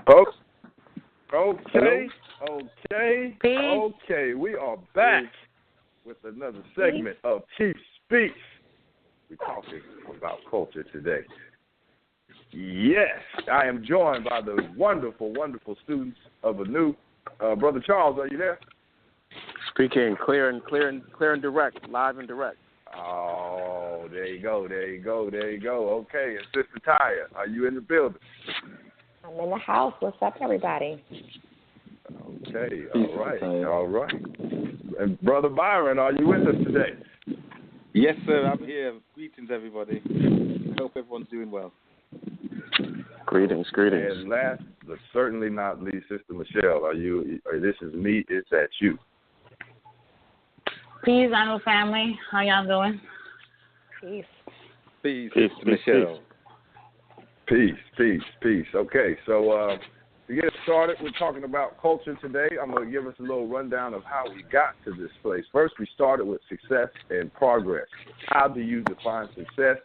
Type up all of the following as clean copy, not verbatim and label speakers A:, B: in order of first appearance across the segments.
A: Oh,
B: Hello?
A: okay. We are back with another segment of Chief Speaks. We're talking about culture today. Yes, I am joined by the wonderful, wonderful students of ANU. Brother Charles, are you there?
C: Speaking clear and direct, live and direct.
A: Oh, there you go. Okay, and Sister Taya, are you in the building?
D: I'm in the house. What's up, everybody?
A: Okay, all right. And Brother Byron, are you with us today?
B: Yes, sir, I'm here. Greetings, everybody. Hope everyone's doing well.
C: Greetings.
A: And last, but certainly not least, Sister Michelle, are you? This is me. It's at you.
E: Peace, ANU family. How y'all doing?
D: Peace,
B: Michelle.
A: Peace. Okay, so to get started, we're talking about culture today. I'm going to give us a little rundown of how we got to this place. First, we started with success and progress. How do you define success?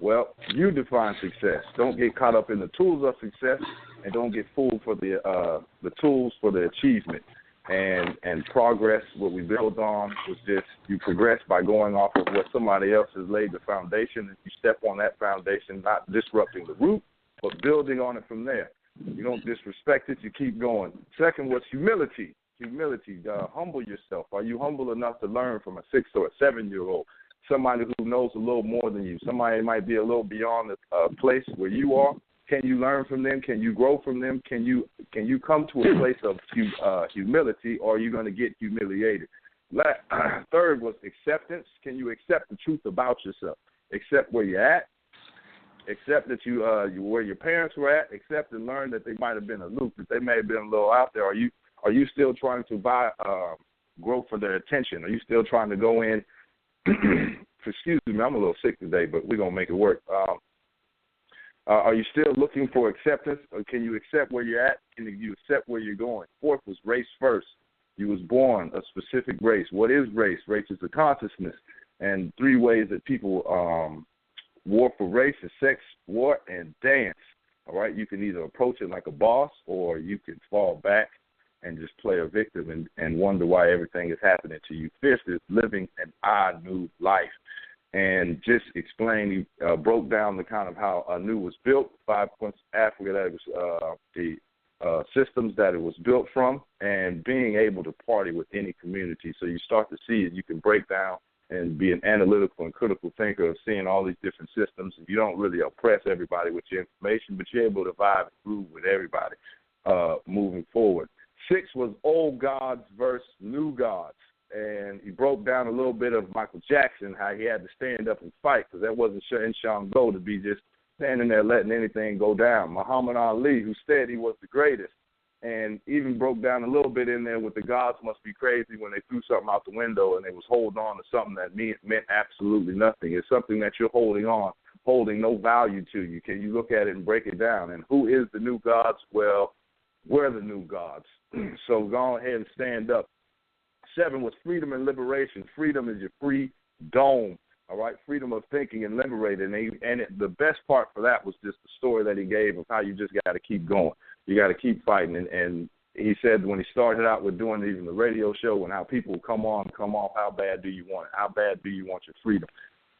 A: Well, you define success. Don't get caught up in the tools of success, and don't get fooled for the tools for the achievement. And progress, what we build on was just you progress by going off of what somebody else has laid the foundation, and you step on that foundation, not disrupting the root, but building on it from there. You don't disrespect it, you keep going. Second was humility. Humble yourself. Are you humble enough to learn from a 6 or a 7-year-old? Somebody who knows a little more than you. Somebody might be a little beyond the place where you are. Can you learn from them? Can you grow from them? Can you come to a place of humility, or are you going to get humiliated? Third was acceptance. Can you accept the truth about yourself? Accept where you're at. Accept that you where your parents were at. Accept and learn that they might have been aloof, that they may have been a little out there. Are you still trying to grow for their attention? Are you still trying to go in? Excuse me, I'm a little sick today, but we're gonna make it work. Are you still looking for acceptance, or can you accept where you're at? Can you accept where you're going? Fourth was race first. You was born a specific race. What is race? Race is a consciousness. And 3 ways that people war for race is sex, war, and dance. All right? You can either approach it like a boss, or you can fall back and just play a victim and wonder why everything is happening to you. Fifth is living an ANU life. And just explain, broke down the kind of how ANU was built, 5 points Africa, that it was the systems that it was built from, and being able to party with any community. So you start to see it. You can break down and be an analytical and critical thinker of seeing all these different systems. You don't really oppress everybody with your information, but you're able to vibe and groove with everybody moving forward. 6 was old gods versus new gods. And he broke down a little bit of Michael Jackson, how he had to stand up and fight, because that wasn't in Shango to be just standing there letting anything go down. Muhammad Ali, who said he was the greatest, and even broke down a little bit in there with the gods must be crazy when they threw something out the window and they was holding on to something that meant absolutely nothing. It's something that you're holding no value to you. Can you look at it and break it down? And who is the new gods? Well, we're the new gods. So go ahead and stand up. 7 was freedom and liberation. Freedom is your free dome, all right? Freedom of thinking and liberating. The best part for that was just the story that he gave of how you just got to keep going. You got to keep fighting. And he said when he started out with doing even the radio show and how people come on, come off, how bad do you want it? How bad do you want your freedom?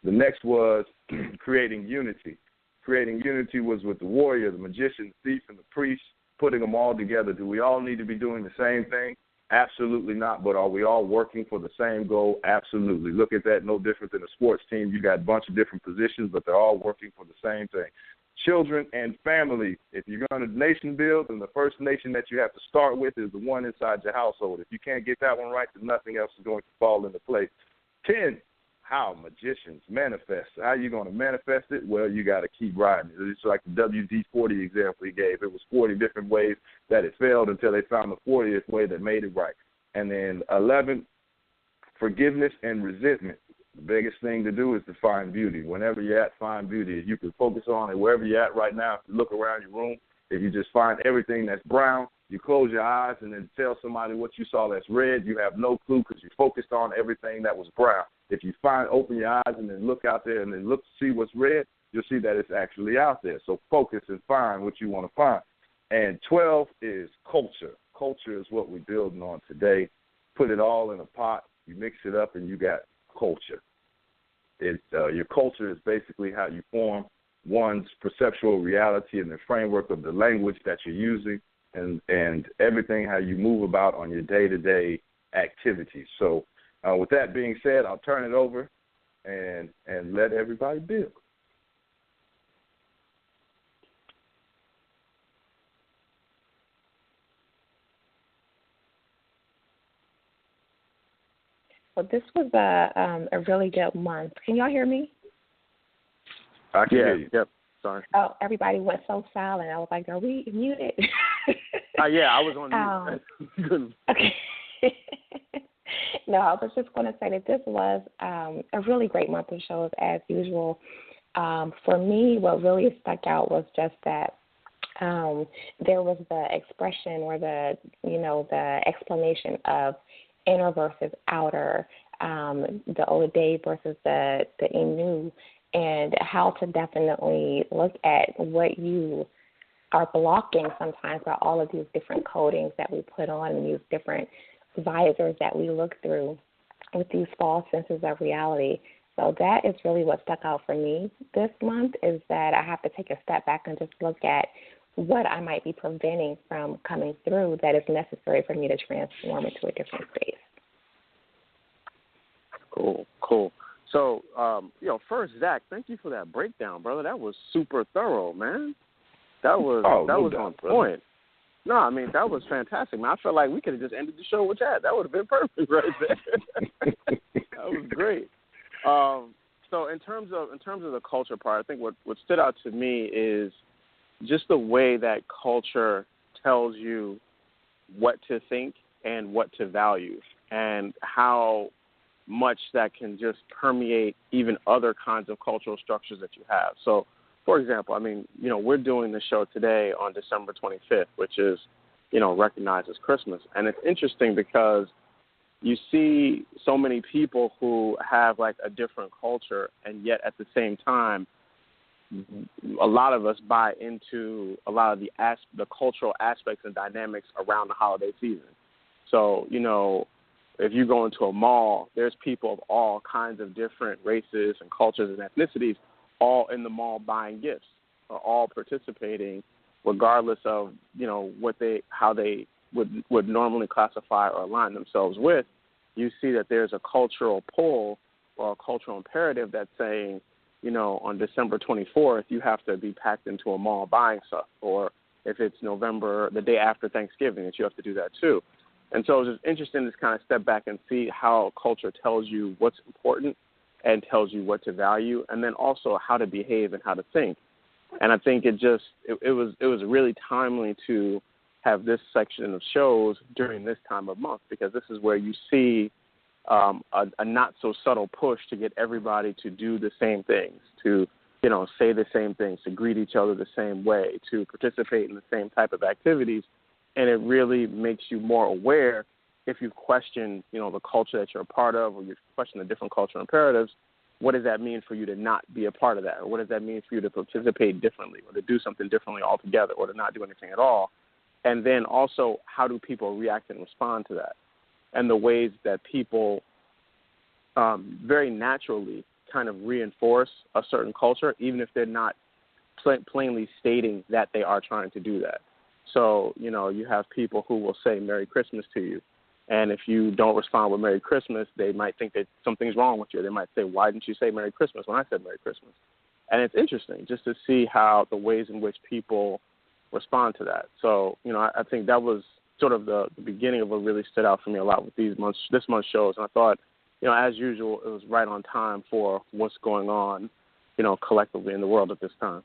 A: The next was creating unity. Creating unity was with the warrior, the magician, the thief, and the priest, putting them all together. Do we all need to be doing the same thing? Absolutely not, but are we all working for the same goal? Absolutely. Look at that, no different than a sports team. You got a bunch of different positions, but they're all working for the same thing. Children and family. If you're going to nation build, then the first nation that you have to start with is the one inside your household. If you can't get that one right, then nothing else is going to fall into place. 10, how magicians manifest. How are you going to manifest it? Well, you got to keep riding. It's like the WD-40 example he gave. It was 40 different ways that it failed until they found the 40th way that made it right. And then 11, forgiveness and resentment. The biggest thing to do is to find beauty. Whenever you're at, find beauty. If you can focus on it wherever you're at right now, if you look around your room, if you just find everything that's brown, you close your eyes and then tell somebody what you saw that's red, you have no clue because you focused on everything that was brown. If you open your eyes and then look out there and then look to see what's red, you'll see that it's actually out there. So focus and find what you want to find. And 12 is culture. Culture is what we're building on today. Put it all in a pot, you mix it up, and you got culture. Your culture is basically how you form one's perceptual reality in the framework of the language that you're using and everything how you move about on your day-to-day activities. So with that being said, I'll turn it over and let everybody build.
D: Well, this was a really good month. Can y'all hear me?
A: I can hear you.
C: Yep. Sorry.
D: Oh, everybody went so silent. I was like, are we muted?
C: Yeah, I was on mute.
D: Okay. No, I was just going to say that this was a really great month of shows as usual. For me, what really stuck out was just that there was the expression or the explanation of inner versus outer, the Ode versus the Inu, and how to definitely look at what you are blocking sometimes by all of these different codings that we put on and these different visors that we look through with these false senses of reality. So that is really what stuck out for me this month, is that I have to take a step back and just look at what I might be preventing from coming through that is necessary for me to transform into a different space.
C: Cool. So, first, Zach, thank you for that breakdown, brother. That was super thorough, man. That was on point. No, I mean, that was fantastic, man. I felt like we could have just ended the show with that. That would have been perfect right there. That was great. So in terms of the culture part, I think what stood out to me is just the way that culture tells you what to think and what to value, and how much that can just permeate even other kinds of cultural structures that you have. So, for example, I mean, we're doing the show today on December 25th, which is, recognized as Christmas. And it's interesting because you see so many people who have like a different culture, and yet at the same time, a lot of us buy into a lot of the cultural aspects and dynamics around the holiday season. So, if you go into a mall, there's people of all kinds of different races and cultures and ethnicities all in the mall buying gifts, or all participating, regardless of, how they would normally classify or align themselves with. You see that there's a cultural pull or a cultural imperative that's saying, on December 24th, you have to be packed into a mall buying stuff. Or if it's November, the day after Thanksgiving, that you have to do that too. And so it's just interesting to just kind of step back and see how culture tells you what's important and tells you what to value, and then also how to behave and how to think. And I think it was really timely to have this section of shows during this time of month, because this is where you see a not so subtle push to get everybody to do the same things, to say the same things, to greet each other the same way, to participate in the same type of activities. And it really makes you more aware, if you question, the culture that you're a part of, or you question the different cultural imperatives, what does that mean for you to not be a part of that? Or what does that mean for you to participate differently, or to do something differently altogether, or to not do anything at all? And then also, how do people react and respond to that? And the ways that people very naturally kind of reinforce a certain culture, even if they're not plainly stating that they are trying to do that. So, you have people who will say Merry Christmas to you. And if you don't respond with Merry Christmas, they might think that something's wrong with you. They might say, why didn't you say Merry Christmas when I said Merry Christmas? And it's interesting just to see how the ways in which people respond to that. So, I think that was sort of the beginning of what really stood out for me a lot with this month's shows. And I thought, as usual, it was right on time for what's going on, collectively in the world at this time.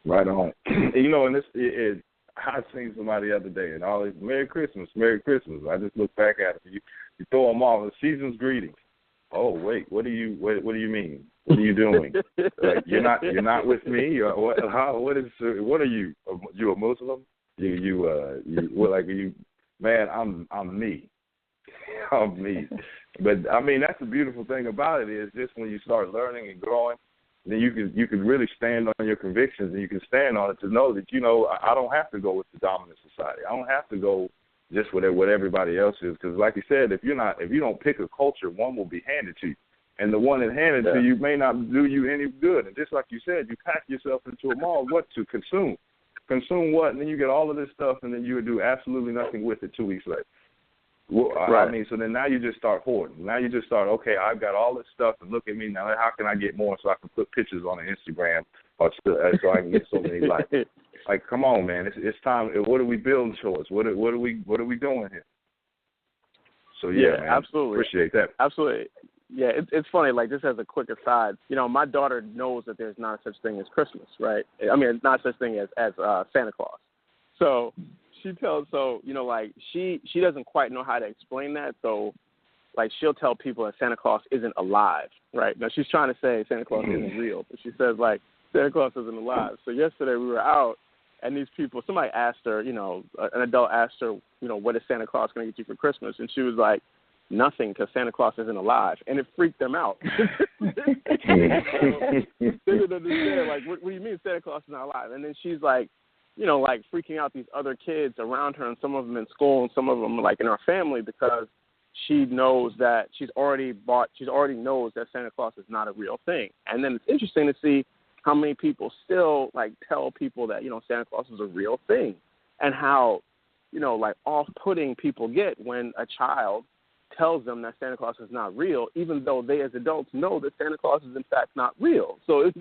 A: Right on. And this, I seen somebody the other day, and all this Merry Christmas, Merry Christmas. I just look back at it. You throw them off. The season's greetings. Oh wait, what do you mean? What are you doing? Like, you're not with me, or what? What are you? You a Muslim? You? Man, I'm me. I'm me. But I mean, that's the beautiful thing about it, is just when you start learning and growing, then you can really stand on your convictions, and you can stand on it to know that, I don't have to go with the dominant society. I don't have to go just with what everybody else is, because like you said, if you don't pick a culture, one will be handed to you, and the one that handed to you may not do you any good. And just like you said, you pack yourself into a mall, what to consume what, and then you get all of this stuff, and then you would do absolutely nothing with it 2 weeks later. Well,
C: right.
A: I mean, so then now you just start hoarding. Now you just start, okay, I've got all this stuff, and look at me now. How can I get more so I can put pictures on Instagram or so I can get so many likes? Like, come on, man, it's time. What are we building towards? What are we doing here? So man,
C: absolutely,
A: appreciate that.
C: Absolutely, yeah. It's funny. Like, just as a quick aside, my daughter knows that there's not such thing as Christmas, right? I mean, it's not such thing as Santa Claus. So she like she doesn't quite know how to explain that. So, like, she'll tell people that Santa Claus isn't alive, right? Now she's trying to say Santa Claus isn't real, but she says, like, Santa Claus isn't alive. So yesterday we were out, and these people, somebody asked her, an adult asked her, what is Santa Claus going to get you for Christmas? And she was like, nothing, because Santa Claus isn't alive. And it freaked them out. They didn't understand, like, what do you mean Santa Claus is not alive? And then she's like, like freaking out these other kids around her, and some of them in school and some of them like in our family, because she knows that she already knows that Santa Claus is not a real thing. And then it's interesting to see how many people still like tell people that, Santa Claus is a real thing, and how, like off-putting people get when a child tells them that Santa Claus is not real, even though they as adults know that Santa Claus is in fact not real. So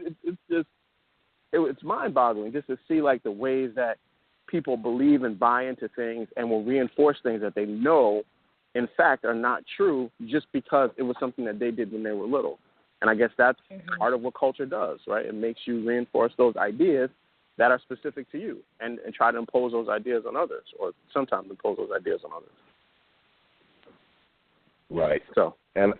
C: it's mind-boggling just to see like the ways that people believe and buy into things and will reinforce things that they know in fact are not true just because it was something that they did when they were little. And I guess that's part of what culture does, right? It makes you reinforce those ideas that are specific to you and try to impose those ideas on others, or sometimes impose those ideas on others.
A: Right.
C: So,
A: and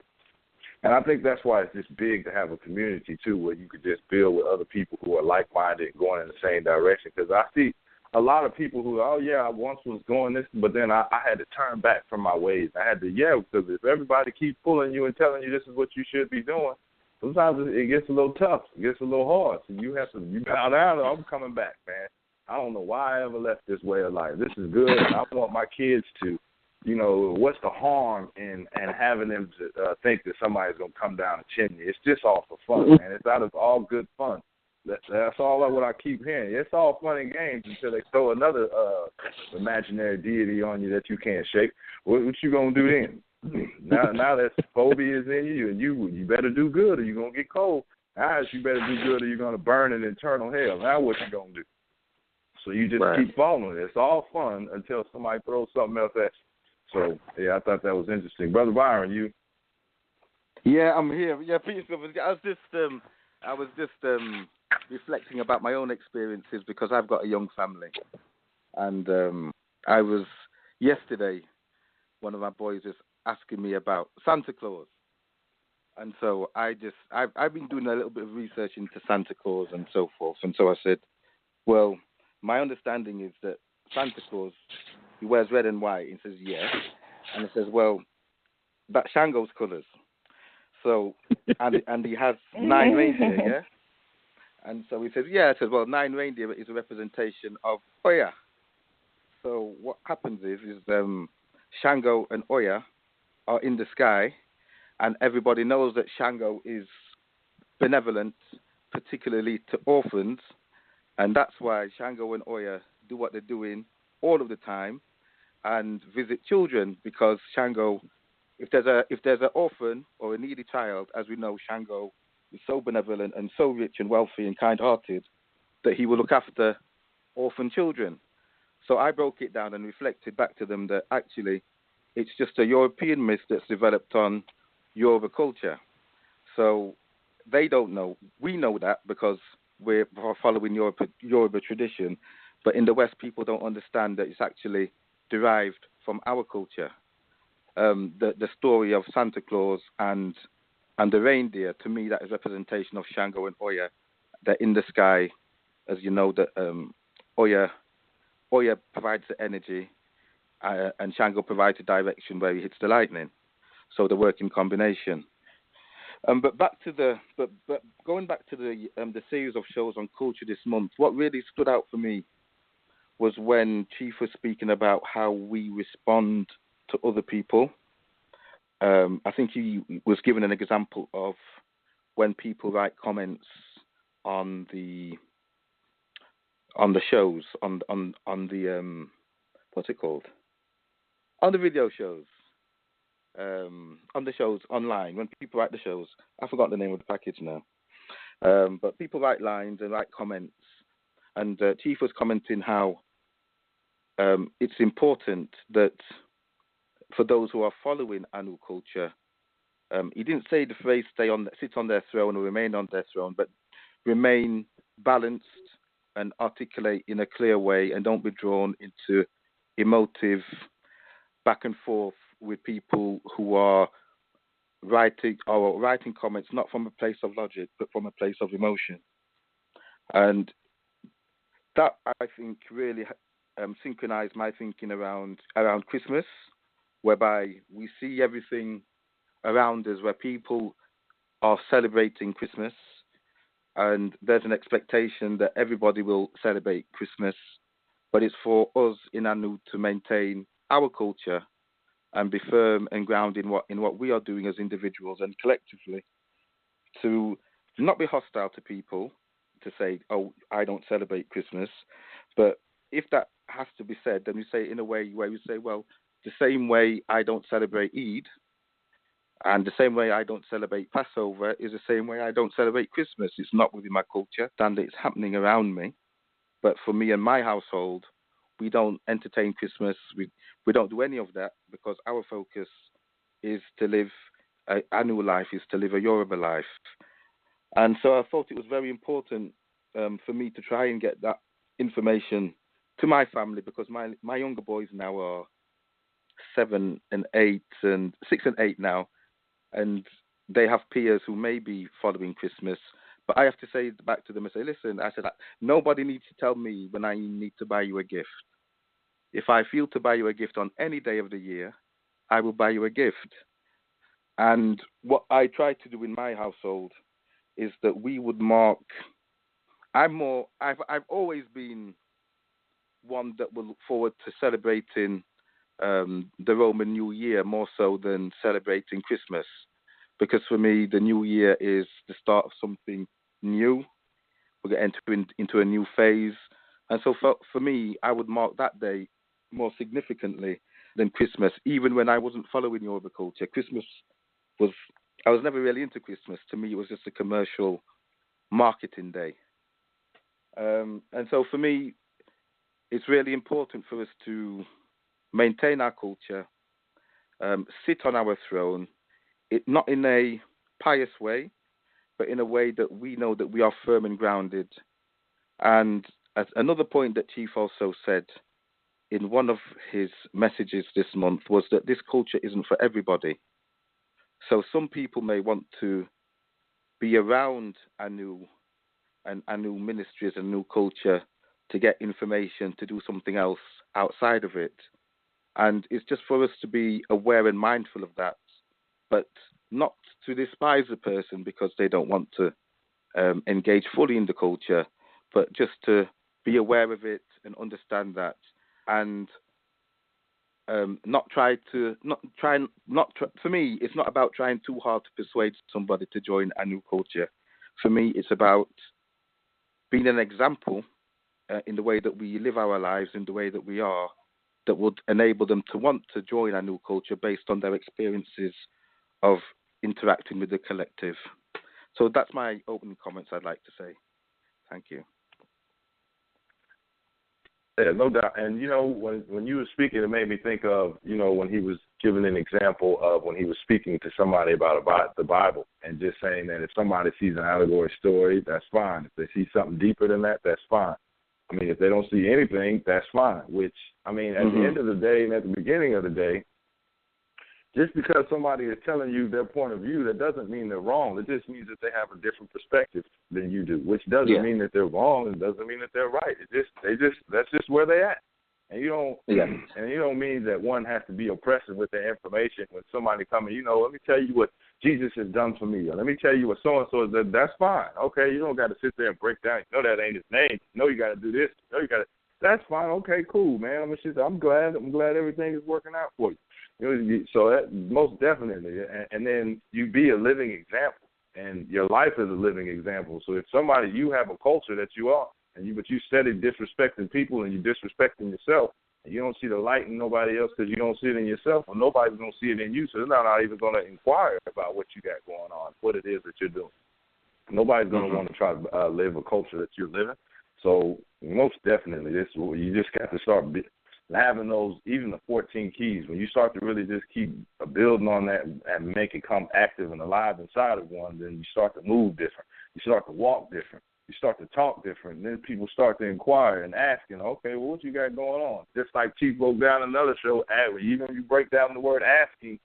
A: I think that's why it's just big to have a community, too, where you could just build with other people who are like-minded and going in the same direction. Because I see a lot of people who, I once was going this, but then I had to turn back from my ways. I had to, because if everybody keeps pulling you and telling you this is what you should be doing, sometimes it gets a little tough. It gets a little hard. So you bow down, or I'm coming back, man. I don't know why I ever left this way of life. This is good, and I want my kids to, what's the harm in having them to think that somebody's going to come down a chimney? It's just all for fun, man. It's out of all good fun. That's all what I keep hearing. It's all fun and games until they throw another imaginary deity on you that you can't shake. What you going to do then? Now that phobia is in you, and you better do good or you're going to get cold. Now you better do good or you're going to burn in eternal hell. Now what you going to do? So you just keep following it. It's all fun until somebody throws something else at you. So, I thought that was interesting. Brother Byron, you?
B: Yeah, I'm here. Yeah, peace. I was just reflecting about my own experiences because I've got a young family. And I was, yesterday, one of my boys was asking me about Santa Claus. And so I've been doing a little bit of research into Santa Claus and so forth. And so I said, well, my understanding is that Santa Claus, he wears red and white. He says, yes. And he says, well, that's Shango's colors. So, and he has 9 reindeer, yeah? And so he says, yeah. I said, well, 9 reindeer is a representation of Oya. So what happens is Shango and Oya are in the sky, and everybody knows that Shango is benevolent, particularly to orphans, and that's why Shango and Oya do what they're doing all of the time and visit children, because Shango, if there's an orphan or a needy child, as we know, Shango is so benevolent and so rich and wealthy and kind-hearted that he will look after orphan children. So I broke it down and reflected back to them that actually it's just a European myth that's developed on Yoruba culture. So they don't know. We know that because we're following Yoruba tradition. But in the West, people don't understand that it's actually derived from our culture. The story of Santa Claus and the reindeer, to me, that is representation of Shango and Oya. They're in the sky, as you know, that Oya provides the energy, and Shango provides the direction where he hits the lightning. So they work in combination. But back to but going back to the series of shows on culture this month, what really stood out for me was when Chief was speaking about how we respond to other people. I think he was given an example of when people write comments on the shows on the what's it called, on the video shows, on the shows online. When people write the shows, I forgot the name of the package now. But people write lines and write comments, and Chief was commenting how it's important that for those who are following Anu culture, he didn't say the phrase sit on their throne or remain on their throne, but remain balanced and articulate in a clear way, and don't be drawn into emotive back and forth with people who are writing comments not from a place of logic but from a place of emotion. And that, I think, really synchronized my thinking around Christmas, whereby we see everything around us where people are celebrating Christmas, and there's an expectation that everybody will celebrate Christmas, but it's for us in Anu to maintain our culture and be firm and grounded in what we are doing as individuals and collectively, to not be hostile to people, to say, oh, I don't celebrate Christmas. But if that has to be said, then we say it in a way where we say, well, the same way I don't celebrate Eid, and the same way I don't celebrate Passover is the same way I don't celebrate Christmas. It's not within my culture, and it's happening around me. But for me and my household, we don't entertain Christmas. We don't do any of that, because our focus is to live an Anu life, is to live a Yoruba life. And so I thought it was very important for me to try and get that information to my family, because my younger boys now are 7 and 8 and 6 and 8 now, and they have peers who may be following Christmas. But I have to say back to them and say, listen, I said, nobody needs to tell me when I need to buy you a gift. If I feel to buy you a gift on any day of the year, I will buy you a gift. And what I try to do in my household is that we would mark. I've always been one that will look forward to celebrating the Roman New Year more so than celebrating Christmas, because for me the New Year is the start of something new. We're going to enter into a new phase, and so for me, I would mark that day more significantly than Christmas. Even when I wasn't following Yoruba culture, I was never really into Christmas. To me, it was just a commercial marketing day. And so for me, it's really important for us to maintain our culture, sit on our throne, not in a pious way, but in a way that we know that we are firm and grounded. And as another point that Chief also said in one of his messages this month was that this culture isn't for everybody. So some people may want to be around Anu and Anu ministries and Anu culture to get information, to do something else outside of it. And it's just for us to be aware and mindful of that, but not to despise a person because they don't want to engage fully in the culture, but just to be aware of it and understand that, and for me, it's not about trying too hard to persuade somebody to join Anu culture. For me, it's about being an example in the way that we live our lives, in the way that we are, that would enable them to want to join Anu culture based on their experiences of interacting with the collective. So that's my opening comments I'd like to say. Thank you.
A: Yeah, no doubt. And, when you were speaking, it made me think of, when he was giving an example of when he was speaking to somebody about the Bible, and just saying that if somebody sees an allegory story, that's fine. If they see something deeper than that, that's fine. I mean, if they don't see anything, that's fine. Which, I mean, at the end of the day and at the beginning of the day, just because somebody is telling you their point of view, that doesn't mean they're wrong. It just means that they have a different perspective than you do, which doesn't mean that they're wrong and doesn't mean that they're right. That's just where they're at. And you don't mean that one has to be oppressive with their information. When somebody comes, let me tell you what Jesus has done for me, or let me tell you what so-and-so is done. That's fine. Okay, you don't got to sit there and break down. You know that ain't his name. You know you got to do this. You know you got to. That's fine. Okay, cool, man. I'm glad everything is working out for you. So that most definitely. And then you be a living example, and your life is a living example. So if somebody, you have a culture that you are, but you steady disrespecting people and you disrespecting yourself, and you don't see the light in nobody else because you don't see it in yourself, well, nobody's going to see it in you, so they're not even going to inquire about what you got going on, what it is that you're doing. Nobody's going to want to try to live a culture that you're living. So most definitely, you just got to start having those, even the 14 keys. When you start to really just keep building on that and make it come active and alive inside of one, then you start to move different. You start to walk different. You start to talk different, and then people start to inquire and asking, okay, well, what you got going on? Just like Chief broke down another show, even when you break down the word asking,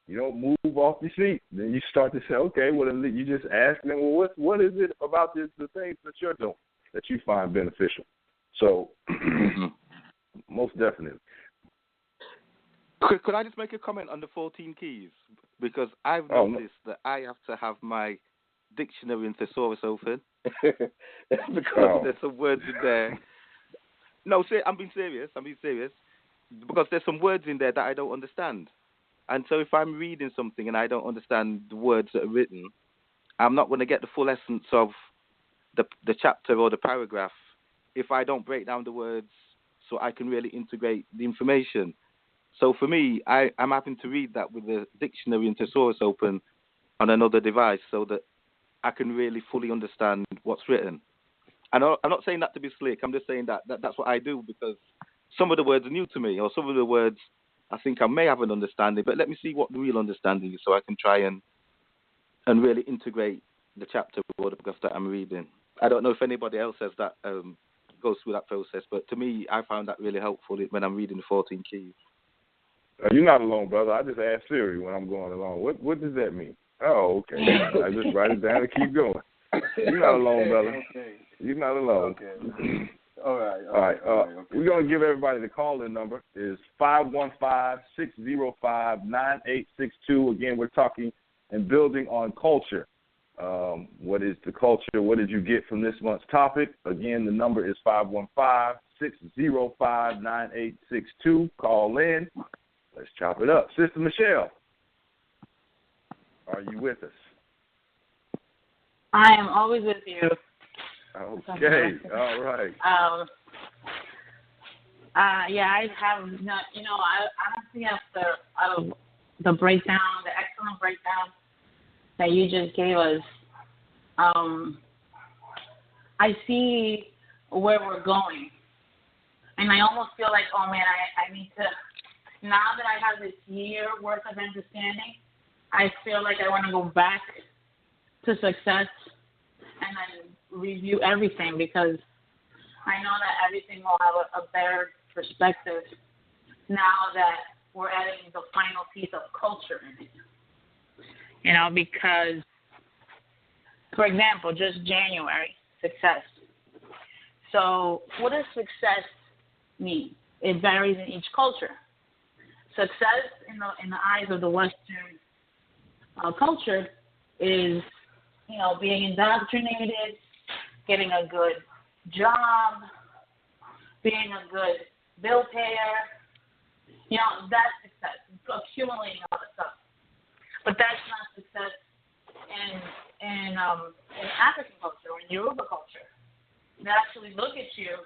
A: you don't move off your seat. Then you start to say, okay, well, then you just ask them, well, what is it about the things that you're doing that you find beneficial? So, most definitely.
B: Could I just make a comment on the 14 keys? Because I've noticed that I have to have my dictionary and thesaurus open because there's some words in there. No, I'm being serious. Because there's some words in there that I don't understand. And so if I'm reading something and I don't understand the words that are written, I'm not going to get the full essence of the chapter or the paragraph if I don't break down the words so I can really integrate the information. So for me, I'm having to read that with the dictionary and thesaurus open on another device so that I can really fully understand what's written. I'm not saying that to be slick. I'm just saying that's what I do because some of the words are new to me, or some of the words I think I may have an understanding, but let me see what the real understanding is so I can try and really integrate the chapter or the paragraph that I'm reading. I don't know if anybody else has that, goes through that process, but to me, I found that really helpful when I'm reading the 14 keys.
A: You're not alone, brother. I just ask Siri when I'm going along. What does that mean? Oh, okay. I just write it down and keep going. You're not alone, brother.
C: Okay.
A: You're not alone.
C: Okay. All right.
A: We're going to give everybody the call-in number is 515-605-9862. Again, we're talking and building on culture. What is the culture? What did you get from this month's topic? Again, the number is 515-605-9862. Call in. Let's chop it up. Sister Michelle, are you with us?
E: I am always with you.
A: Okay, all right.
E: I have not, I don't think after out of the breakdown, the excellent breakdown that you just gave us, I see where we're going. And I almost feel like, oh man, I need to, now that I have this year worth of understanding, I feel like I want to go back to success and then review everything because I know that everything will have a better perspective now that we're adding the final piece of culture in it. Because, for example, just January, success. So what does success mean? It varies in each culture. Success in the eyes of the Western culture is, being indoctrinated, getting a good job, being a good bill payer. That's success. Accumulating all the stuff. But that's not success in African culture or in Yoruba culture. They actually look at you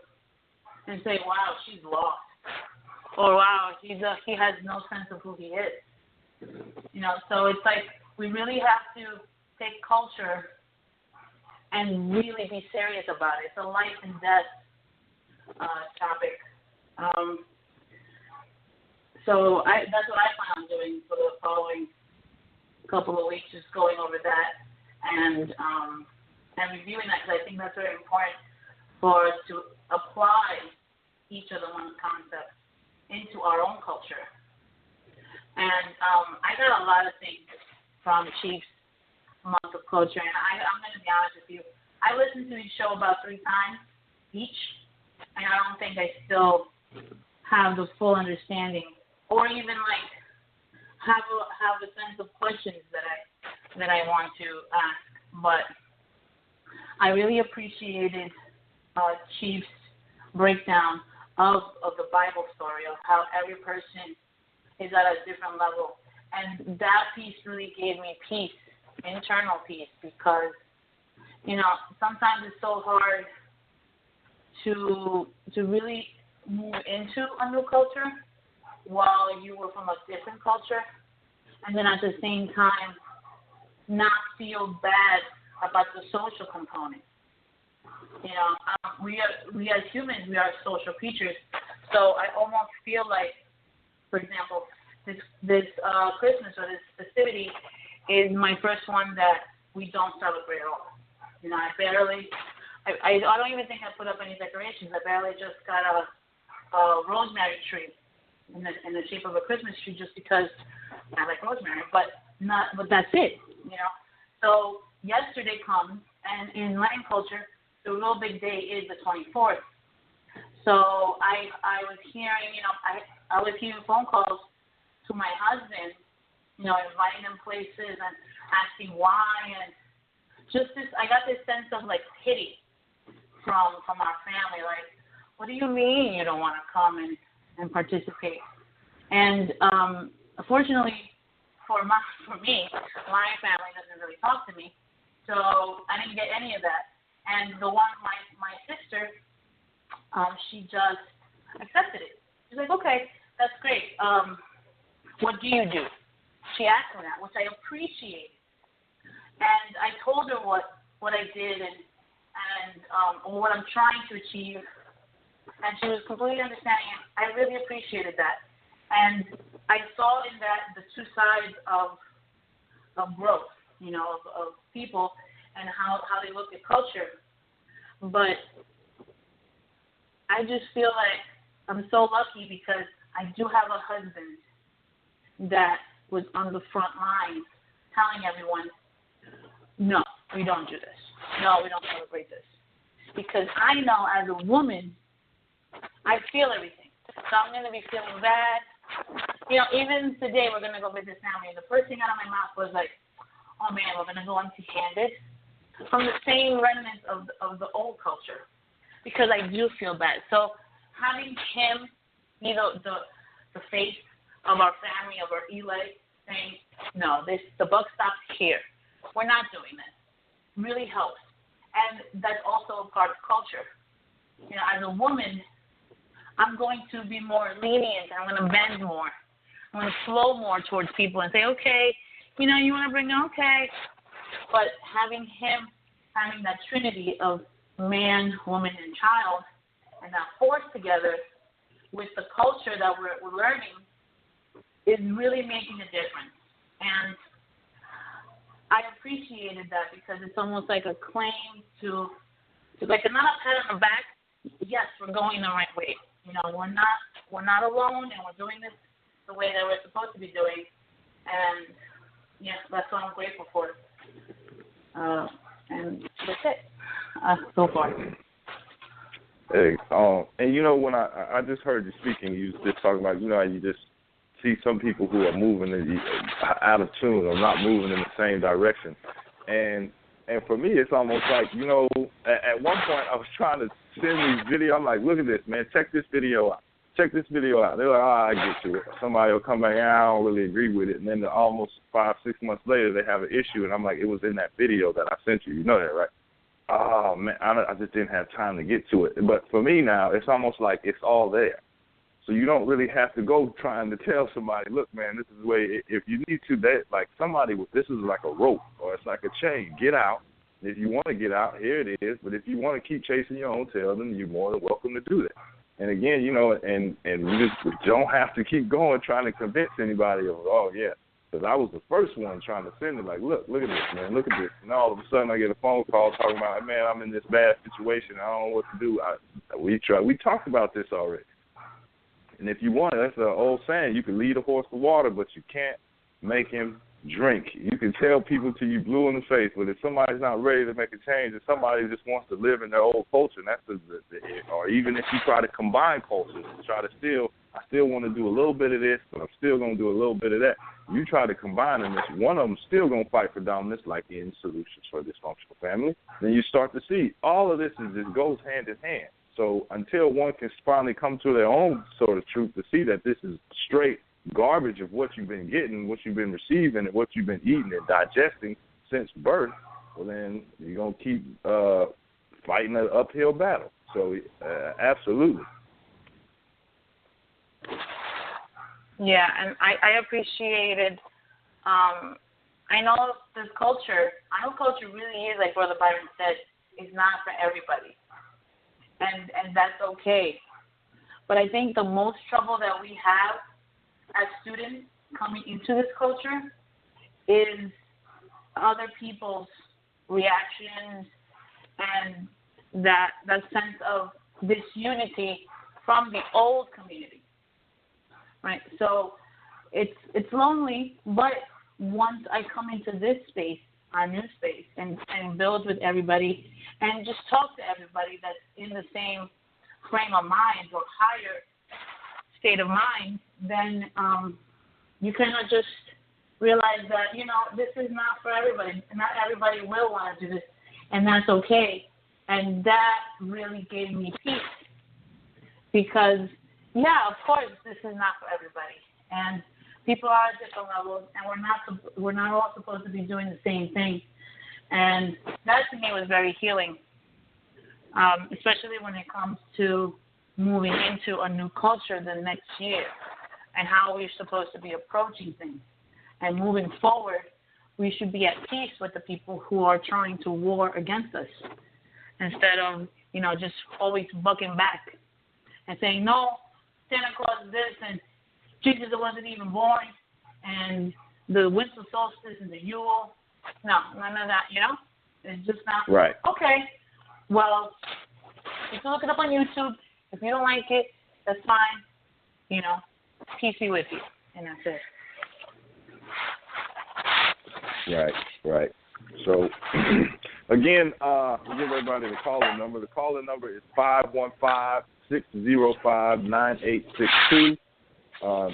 E: and say, wow, she's lost. Or wow, he has no sense of who he is. So it's like we really have to take culture and really be serious about it. It's a life and death topic. So that's what I plan on doing for the following couple of weeks, just going over that and reviewing that because I think that's very important for us to apply each of the one's concepts into our own culture. And I got a lot of things from Chief's Month of Culture, and I'm going to be honest with you. I listened to the show about 3 times each, and I don't think I still have the full understanding, or even like have a sense of questions that I want to ask. But I really appreciated Chief's breakdown of the Bible story, of how every person is at a different level. And that piece really gave me peace, internal peace, because, sometimes it's so hard to really move into a new culture while you were from a different culture, and then at the same time not feel bad about the social component. We as humans, we are social creatures. So I almost feel like, for example, this Christmas or this festivity is my first one that we don't celebrate at all. I don't even think I put up any decorations. I barely just got a rosemary tree in the shape of a Christmas tree, just because I like rosemary. But that's it. So yesterday comes, and in Latin culture, the real big day is the 24th. So I was hearing, I was hearing phone calls to my husband, inviting him places and asking why, and just this, I got this sense of like pity from our family. Like, what do you mean you don't want to come and participate? And unfortunately for me, my family doesn't really talk to me, so I didn't get any of that. And the one, my sister, she just accepted it. She's like, okay, that's great. What do you do? She asked me that, which I appreciated. And I told her what I did and what I'm trying to achieve. And she was completely understanding. I really appreciated that. And I saw in that the two sides of growth, of people and how they look at culture. But I just feel like I'm so lucky because I do have a husband that was on the front line telling everyone, no, we don't do this. No, we don't celebrate this. Because I know as a woman, I feel everything. So I'm going to be feeling bad. Even today we're going to go visit family. And the first thing out of my mouth was like, oh man, we're going to go empty-handed. From the same remnants of the old culture. Because I do feel bad. So having him, the face of our family, of our Eli, saying, no, the buck stops here. We're not doing this. Really helps. And that's also a part of culture. As a woman, I'm going to be more lenient. I'm going to bend more. I'm going to flow more towards people and say, okay, you want to bring, okay. But having that trinity of man, woman, and child, and that force together with the culture that we're learning is really making a difference. And I appreciated that because it's almost like a claim to like not a pat on the back. Yes, we're going the right way. We're not alone, and we're doing this the way that we're supposed to be doing. And yes, that's what I'm grateful for. And that's it so far.
A: Hey, and when I just heard you speaking, you was just talking about, how you just see some people who are moving out of tune or not moving in the same direction. And for me, it's almost like, at one point I was trying to send these videos. I'm like, look at this, man. Check this video out. Check this video out. They're like, I get to it. Somebody will come back, I don't really agree with it. And then almost 5-6 months later, they have an issue. And I'm like, it was in that video that I sent you. You know that, right? Oh, man, I just didn't have time to get to it. But for me now, it's almost like it's all there. So you don't really have to go trying to tell somebody, look, man, this is the way. If you need to, this is like a rope or it's like a chain. Get out. If you want to get out, here it is. But if you want to keep chasing your own tail, then you're more than welcome to do that. And again, and you just don't have to keep going trying to convince anybody of, oh, yeah. Because I was the first one trying to send it, like, look at this, man, look at this. And all of a sudden I get a phone call talking about, man, I'm in this bad situation. I don't know what to do. We talked about this already. And if you want, that's an old saying, you can lead a horse to water, but you can't make him drink. You can tell people till you blue in the face, but if somebody's not ready to make a change, if somebody just wants to live in their old culture, and that's or even if you try to combine cultures, I still want to do a little bit of this, but I'm still going to do a little bit of that. You try to combine them, one of them still going to fight for dominance, like in Solutions for a Dysfunctional Family. Then you start to see all of this just goes hand in hand. So until one can finally come to their own sort of truth to see that this is straight garbage of what you've been getting, what you've been receiving, and what you've been eating and digesting since birth, well, then you're going to keep fighting an uphill battle. So absolutely.
E: Yeah, and I appreciated, I know this culture, really is, like Brother Byron said, is not for everybody. And that's okay. But I think the most trouble that we have as students coming into this culture is other people's reactions and that sense of disunity from the old community, right? So it's lonely, but once I come into this space, our new space, and build with everybody and just talk to everybody that's in the same frame of mind or higher state of mind, then you kind of just realize that, this is not for everybody. Not everybody will want to do this, and that's okay. And that really gave me peace because, of course, this is not for everybody. And people are at different levels, and we're not all supposed to be doing the same thing. And that to me was very healing, especially when it comes to moving into a new culture the next year and how we're supposed to be approaching things. And moving forward, we should be at peace with the people who are trying to war against us instead of, just always bucking back and saying, no, Santa Claus is this and Jesus wasn't even born and the winter solstice and the Yule. No, none of that, It's just not.
A: Right.
E: Okay, well, you can look it up on YouTube. If you don't like it, that's fine. Peace be with you. And that's it.
A: Right. So, again, we'll give everybody the call-in number. The call-in number is 515-605-9862.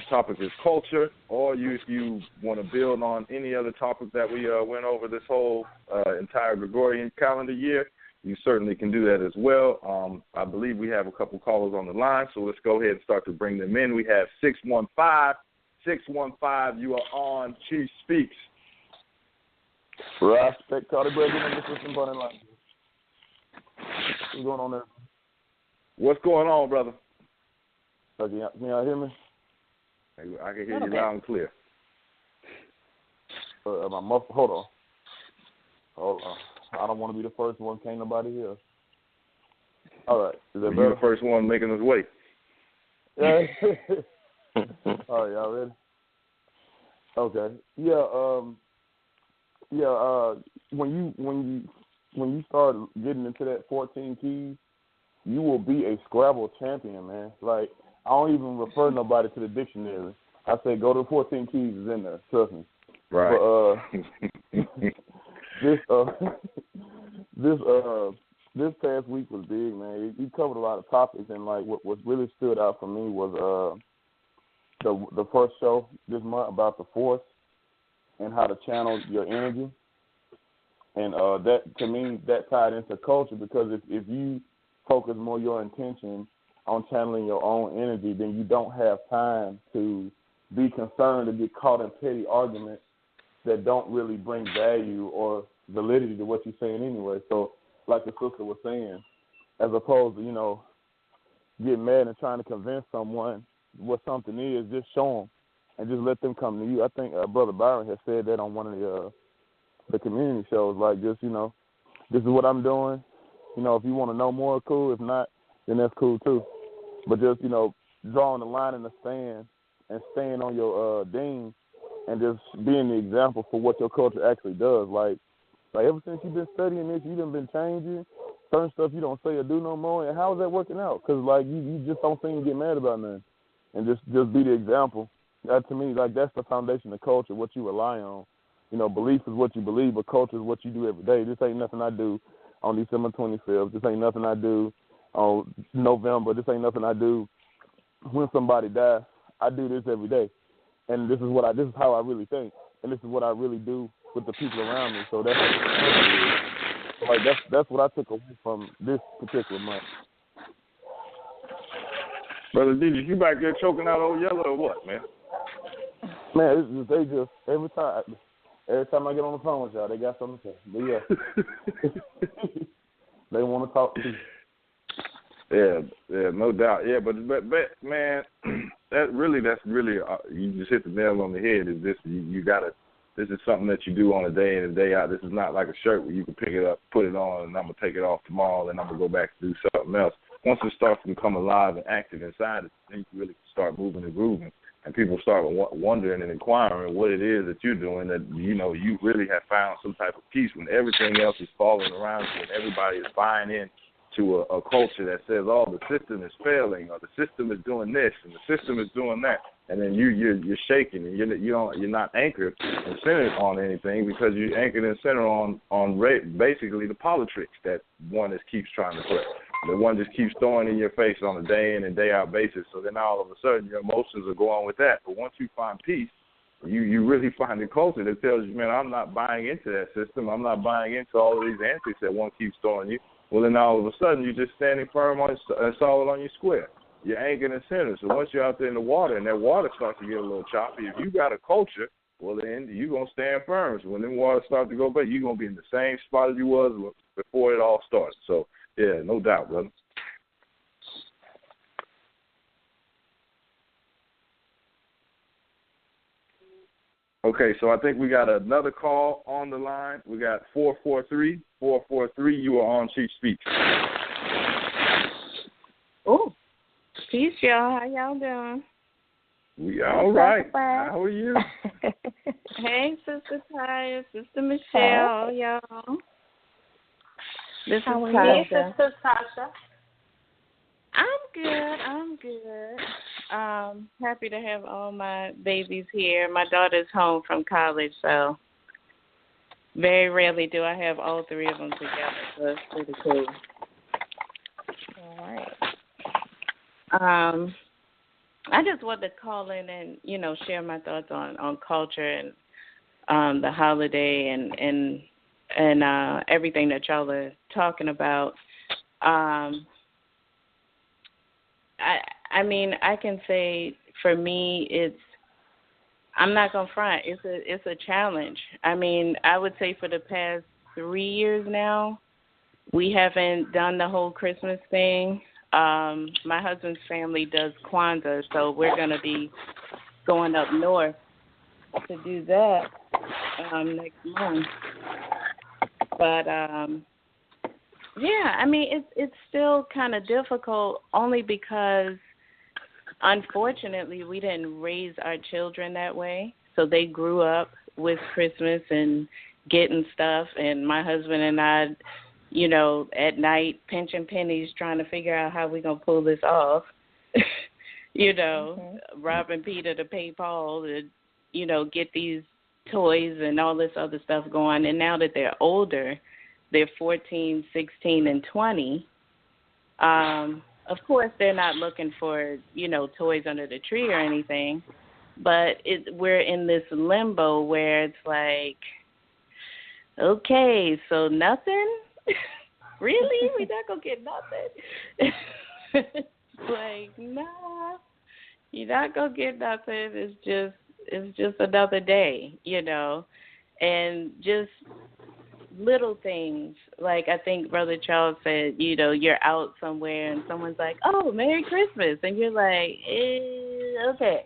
A: Topic is culture, or if you want to build on any other topic that we went over this whole entire Gregorian calendar year, you certainly can do that as well. I believe we have a couple callers on the line, so let's go ahead and start to bring them in. We have 615, you are on Chief Speaks.
F: Respect, Carter Brethren, and the system running line. What's going on there?
A: What's going on, brother?
F: Can y'all hear me?
A: I can hear you loud and clear.
F: Hold on. I don't want to be the first one. Can't nobody hear. All right. Is that better?
A: You're the first one making us wait.
F: Yeah. All right, y'all ready? Okay. When you start getting into that 14 keys, you will be a Scrabble champion, man. Like, I don't even refer nobody to the dictionary. I say go to 14 keys is in there. Trust me.
A: Right.
F: But this past week was big, man. You covered a lot of topics, and like what really stood out for me was the first show this month about the force and how to channel your energy, and that to me that tied into culture because if you focus more your intention on channeling your own energy, then you don't have time to be concerned to get caught in petty arguments that don't really bring value or validity to what you're saying anyway. So, like the sister was saying, as opposed to, getting mad and trying to convince someone what something is, just show them and just let them come to you. I think Brother Byron has said that on one of the community shows, like just, this is what I'm doing. If you want to know more, cool. If not, then that's cool too. But just, drawing the line in the sand and staying on your ding and just being the example for what your culture actually does. Like ever since you've been studying this, you've been changing certain stuff you don't say or do no more. And how is that working out? Because, you just don't seem to get mad about nothing. And just be the example. That, to me, that's the foundation of culture, what you rely on. belief is what you believe, but culture is what you do every day. This ain't nothing I do on December 25th. This ain't nothing I do on November. This ain't nothing I do when somebody dies. I do this every day, and this is how I really think, and this is what I really do with the people around me. So that's what I took away from this particular month.
A: Brother DJ, you back there choking out old yellow or what, man?
F: Man, they just every time I get on the phone with y'all, they got something to say. But yeah, they want to talk to you.
A: Yeah, no doubt. Yeah, but man, that's really you just hit the nail on the head. Is this you gotta? This is something that you do on a day in and day out. This is not like a shirt where you can pick it up, put it on, and I'm gonna take it off tomorrow, and I'm gonna go back to do something else. Once it starts to become alive and active inside it, then you really start moving and grooving. And people start wondering and inquiring what it is that you're doing, that, you really have found some type of peace when everything else is falling around you and everybody is buying in to a culture that says, oh, the system is failing, or the system is doing this and the system is doing that. And then you're shaking, and you're not anchored and centered on anything, because you're anchored and centered on basically the politics that one just keeps trying to play. The one just keeps throwing in your face on a day in and day out basis. So then all of a sudden your emotions are going with that. But once you find peace, you really find a culture that tells you, man, I'm not buying into that system. I'm not buying into all of these antics that one keeps throwing you. Well, then all of a sudden you're just standing firm and solid on your square. You're anchored and centered. So once you're out there in the water and that water starts to get a little choppy, if you got a culture, well, then you're going to stand firm. So when the water starts to go back, you're going to be in the same spot as you was before it all started. So, yeah, no doubt, brother. Okay, so I think we got another call on the line. We got 443. 443, you are on Chief Speaks.
G: Oh, peace, y'all. How y'all doing?
A: We all right. How are you?
G: Hey, Sister Taya, Sister Michelle, y'all. This is Tasha.
E: Sister Tasha.
G: I'm good. Happy to have all my babies here. My daughter's home from college, so very rarely do I have all three of them together, so it's pretty cool.
D: All right.
G: I just wanted to call in and, share my thoughts on culture and the holiday and everything that y'all are talking about. I mean, I can say for me, I'm not gonna front. It's a challenge. I mean, I would say for the past 3 years now, we haven't done the whole Christmas thing. My husband's family does Kwanzaa, so we're gonna be going up north to do that next month. But yeah, I mean, it's still kind of difficult, only because unfortunately we didn't raise our children that way. So they grew up with Christmas and getting stuff, and my husband and I, at night pinching pennies trying to figure out how we're going to pull this off. Robbing Peter to pay Paul to, get these toys and all this other stuff going. And now that they're older, they're 14, 16, and 20. Of course, they're not looking for, toys under the tree or anything. But we're in this limbo where it's like, okay, so nothing? Really? We're not going to get nothing? Like, nah, you're not going to get nothing. It's just another day, and just little things. Like I think Brother Charles said, you're out somewhere and someone's like, oh, Merry Christmas. And you're like, okay.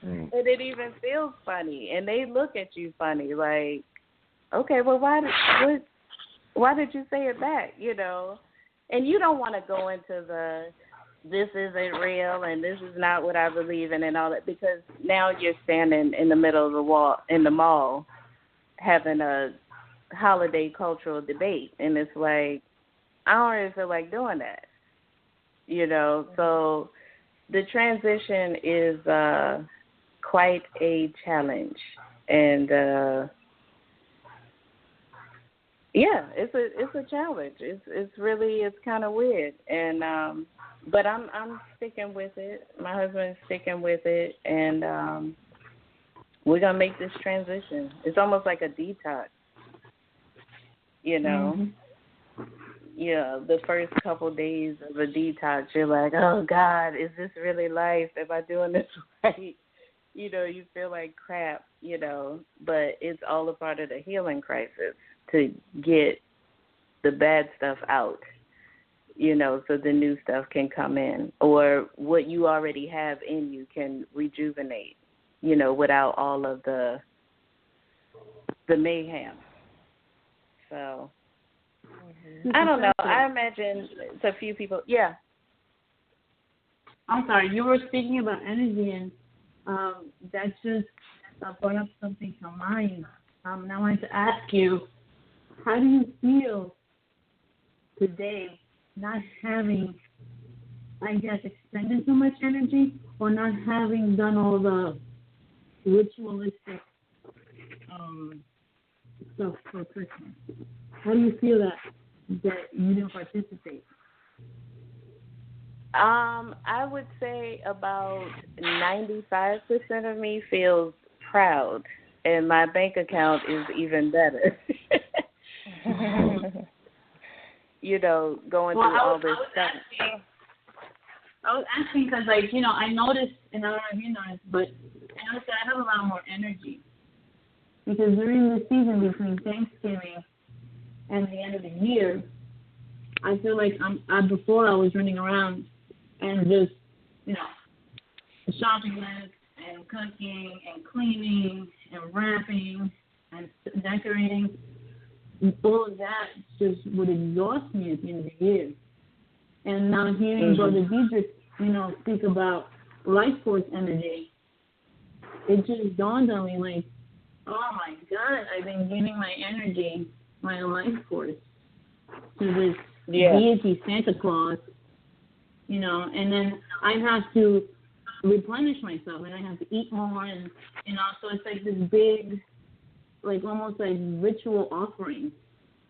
G: And it even feels funny. And they look at you funny, like, okay, well, why did you say it back, And you don't want to go into this isn't real and this is not what I believe in and all that, because now you're standing in the middle of the wall in the mall having a holiday cultural debate, and it's like, I don't really feel like doing that, So the transition is quite a challenge, and yeah, it's a challenge. It's kind of weird, and but I'm sticking with it. My husband's sticking with it, and we're gonna make this transition. It's almost like a detox, you know. Mm-hmm. Yeah, the first couple days of a detox, you're like, oh God, is this really life? Am I doing this right? You know, you feel like crap, you know, but it's all a part of the healing crisis to get the bad stuff out, you know, so the new stuff can come in, or what you already have in you can rejuvenate, you know, without all of the mayhem. So I don't know. I imagine it's a few people. Yeah.
E: I'm sorry. You were speaking about energy, and that just brought up something to mind. And I wanted to ask you, how do you feel today not having, I guess, expended so much energy, or not having done all the ritualistic stuff for Christmas? How do you feel that you didn't participate?
G: I would say about 95% of me feels proud, and my bank account is even better. You know, going through all this stuff.
E: I was asking because, like, you know, I noticed, and I don't know if you noticed, but I noticed that I have a lot more energy. Because during the season between Thanksgiving and the end of the year, I feel like before I was running around and just, you know, shopping list and cooking and cleaning and wrapping and decorating. All of that just would exhaust me at the end of the year. And now hearing Brother Diedrich, you know, speak about life force energy, it just dawned on me like, oh my God, I've been giving my energy, my life force, to this deity, Santa Claus, you know, and then I have to replenish myself, and I have to eat more, and, you know, so it's like this big, like almost like ritual offering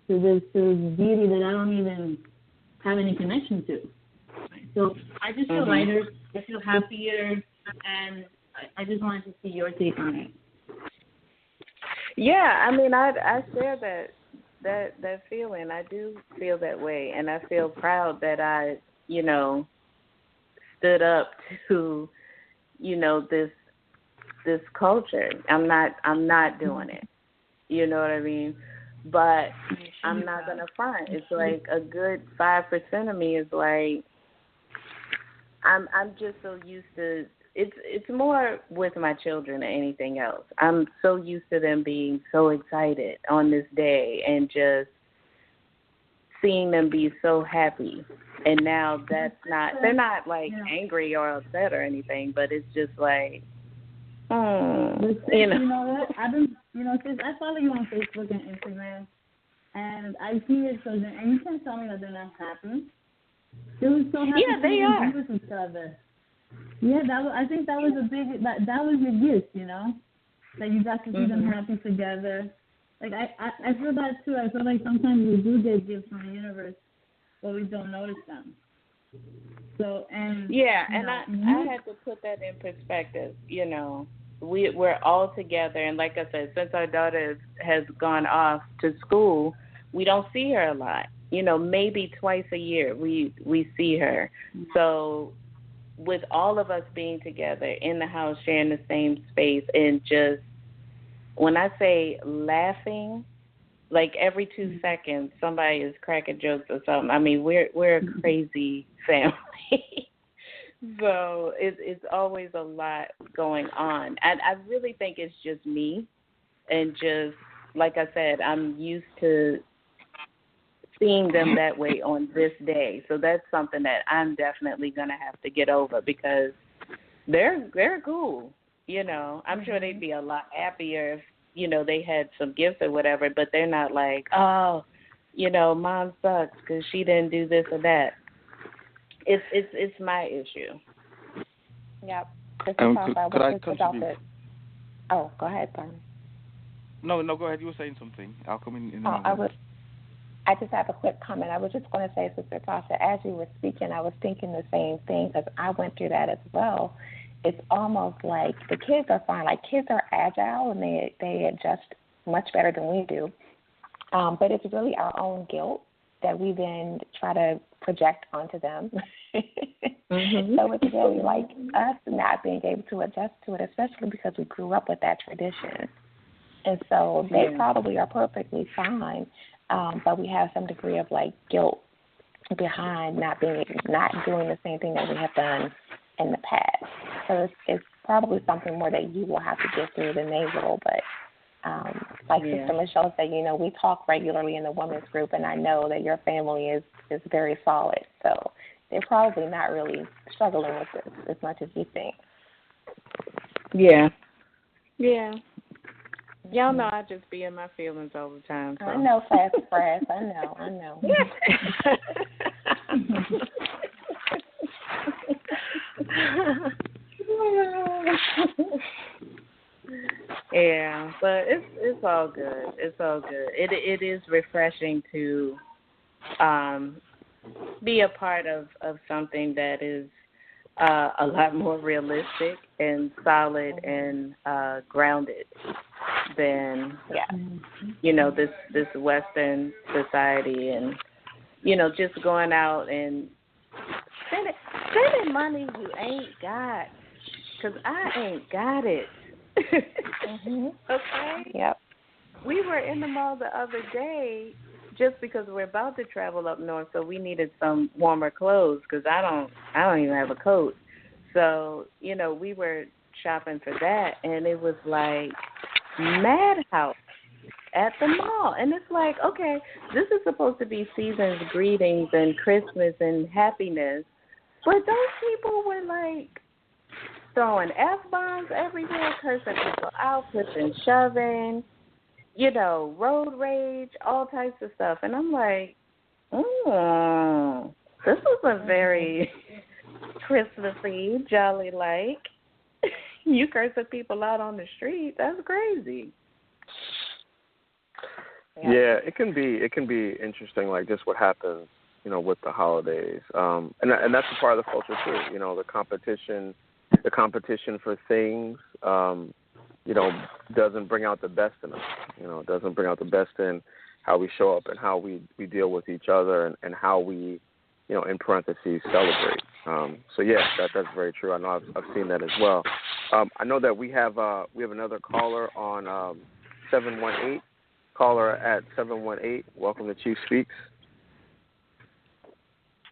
E: to this deity that I don't even have any connection to. So I just feel lighter, I feel happier, and I just wanted to see your take on it.
G: Yeah, I mean, I share that feeling. I do feel that way, and I feel proud that I, you know, stood up to, you know, this culture. I'm not doing it. You know what I mean? But I'm not gonna front. It's like a good 5% of me is like, I'm just so used to. It's more with my children than anything else. I'm so used to them being so excited on this day and just seeing them be so happy. And now they're not like angry or upset or anything, but it's just like, you know.
E: You know what? I've been, you know, since I follow you on Facebook and Instagram, and I see your children, and you can't tell me that they're not happy. They were so happy to be with each other. Yeah, I think that was a big, that was your gift, you know, that you got to see them happy together. Like, I feel that too. I feel like sometimes we do get gifts from the universe, but we don't notice them. So, and
G: yeah, and I had to put that in perspective, you know. We're all together, and like I said, since our daughter has gone off to school, we don't see her a lot. You know, maybe twice a year we see her. So with all of us being together in the house, sharing the same space, and just, when I say laughing, like every 2 seconds somebody is cracking jokes or something. I mean, we're a crazy family. So it's always a lot going on. And I really think it's just me, and just, like I said, I'm used to seeing them that way on this day. So that's something that I'm definitely going to have to get over, because they're cool. You know, I'm sure they'd be a lot happier if, you know, they had some gifts or whatever, but they're not like, oh, you know, Mom sucks because she didn't do this or that. It's my issue.
D: Yep.
B: Could I contribute?
D: Oh, go ahead, Barney.
B: No, go ahead. You were saying something. I'll come in a
D: moment. I just have a quick comment. I was just going to say, Sister Tasha, as you were speaking, I was thinking the same thing because I went through that as well. It's almost like the kids are fine. Like, kids are agile and they adjust much better than we do. But it's really our own guilt that we then try to project onto them. Mm-hmm. So it's really like us not being able to adjust to it, especially because we grew up with that tradition. And so they probably are perfectly fine, but we have some degree of like guilt behind not doing the same thing that we have done in the past. So it's probably something more that you will have to get through than they will. But Sister Michelle said, we talk regularly in the women's group, and I know that your family is very solid. So they're probably not really struggling with this as much as you think.
G: Yeah. Yeah. Y'all know I just be in my feelings all the time. So.
D: I know, fast. I know.
G: Yeah, but it's all good. It's all good. It is refreshing to be a part of something that is a lot more realistic and solid and grounded than this Western society, and just going out and spending money you ain't got, because I ain't got it.
D: Mm-hmm.
G: Okay.
D: Yep.
G: We were in the mall the other day just because we're about to travel up north, so we needed some warmer clothes because I don't even have a coat. So we were shopping for that, and it was like madhouse at the mall, and it's like, okay, this is supposed to be season's greetings and Christmas and happiness, but those people were like throwing F-bombs everywhere, cursing people out, pushing, shoving, road rage, all types of stuff. And I'm like, this wasn't very Christmassy, jolly-like. You cursing people out on the street, that's crazy.
C: Yeah, it can be interesting, like just what happens, with the holidays. And that's a part of the culture too, the competition for things, doesn't bring out the best in us. It doesn't bring out the best in how we show up and how we deal with each other and how we, in parentheses, celebrate. That's very true. I know I've seen that as well. I know that we have another caller on 718. Caller at 718. Welcome to Chief Speaks.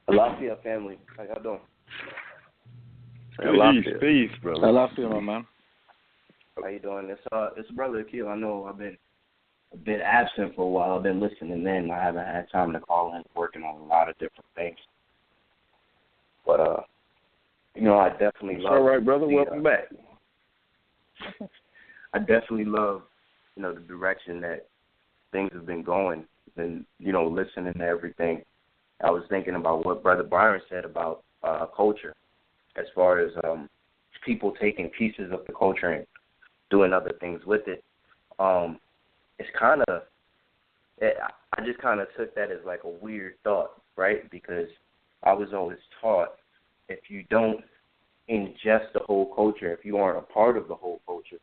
H: Alafia family. How y'all doing?
A: Peace, brother.
B: Alafia, my man.
H: How you doing? It's Brother Akil. I know I've been a bit absent for a while. I've been listening in. I haven't had time to call in, working on a lot of different things. But I definitely love.
A: All right, brother. Welcome back.
H: I definitely love, the direction that things have been going, and listening to everything. I was thinking about what Brother Byron said about culture, as far as people taking pieces of the culture and doing other things with it. It's kind of, I just kind of took that as like a weird thought, right? Because I was always taught if you don't ingest the whole culture, if you aren't a part of the whole culture,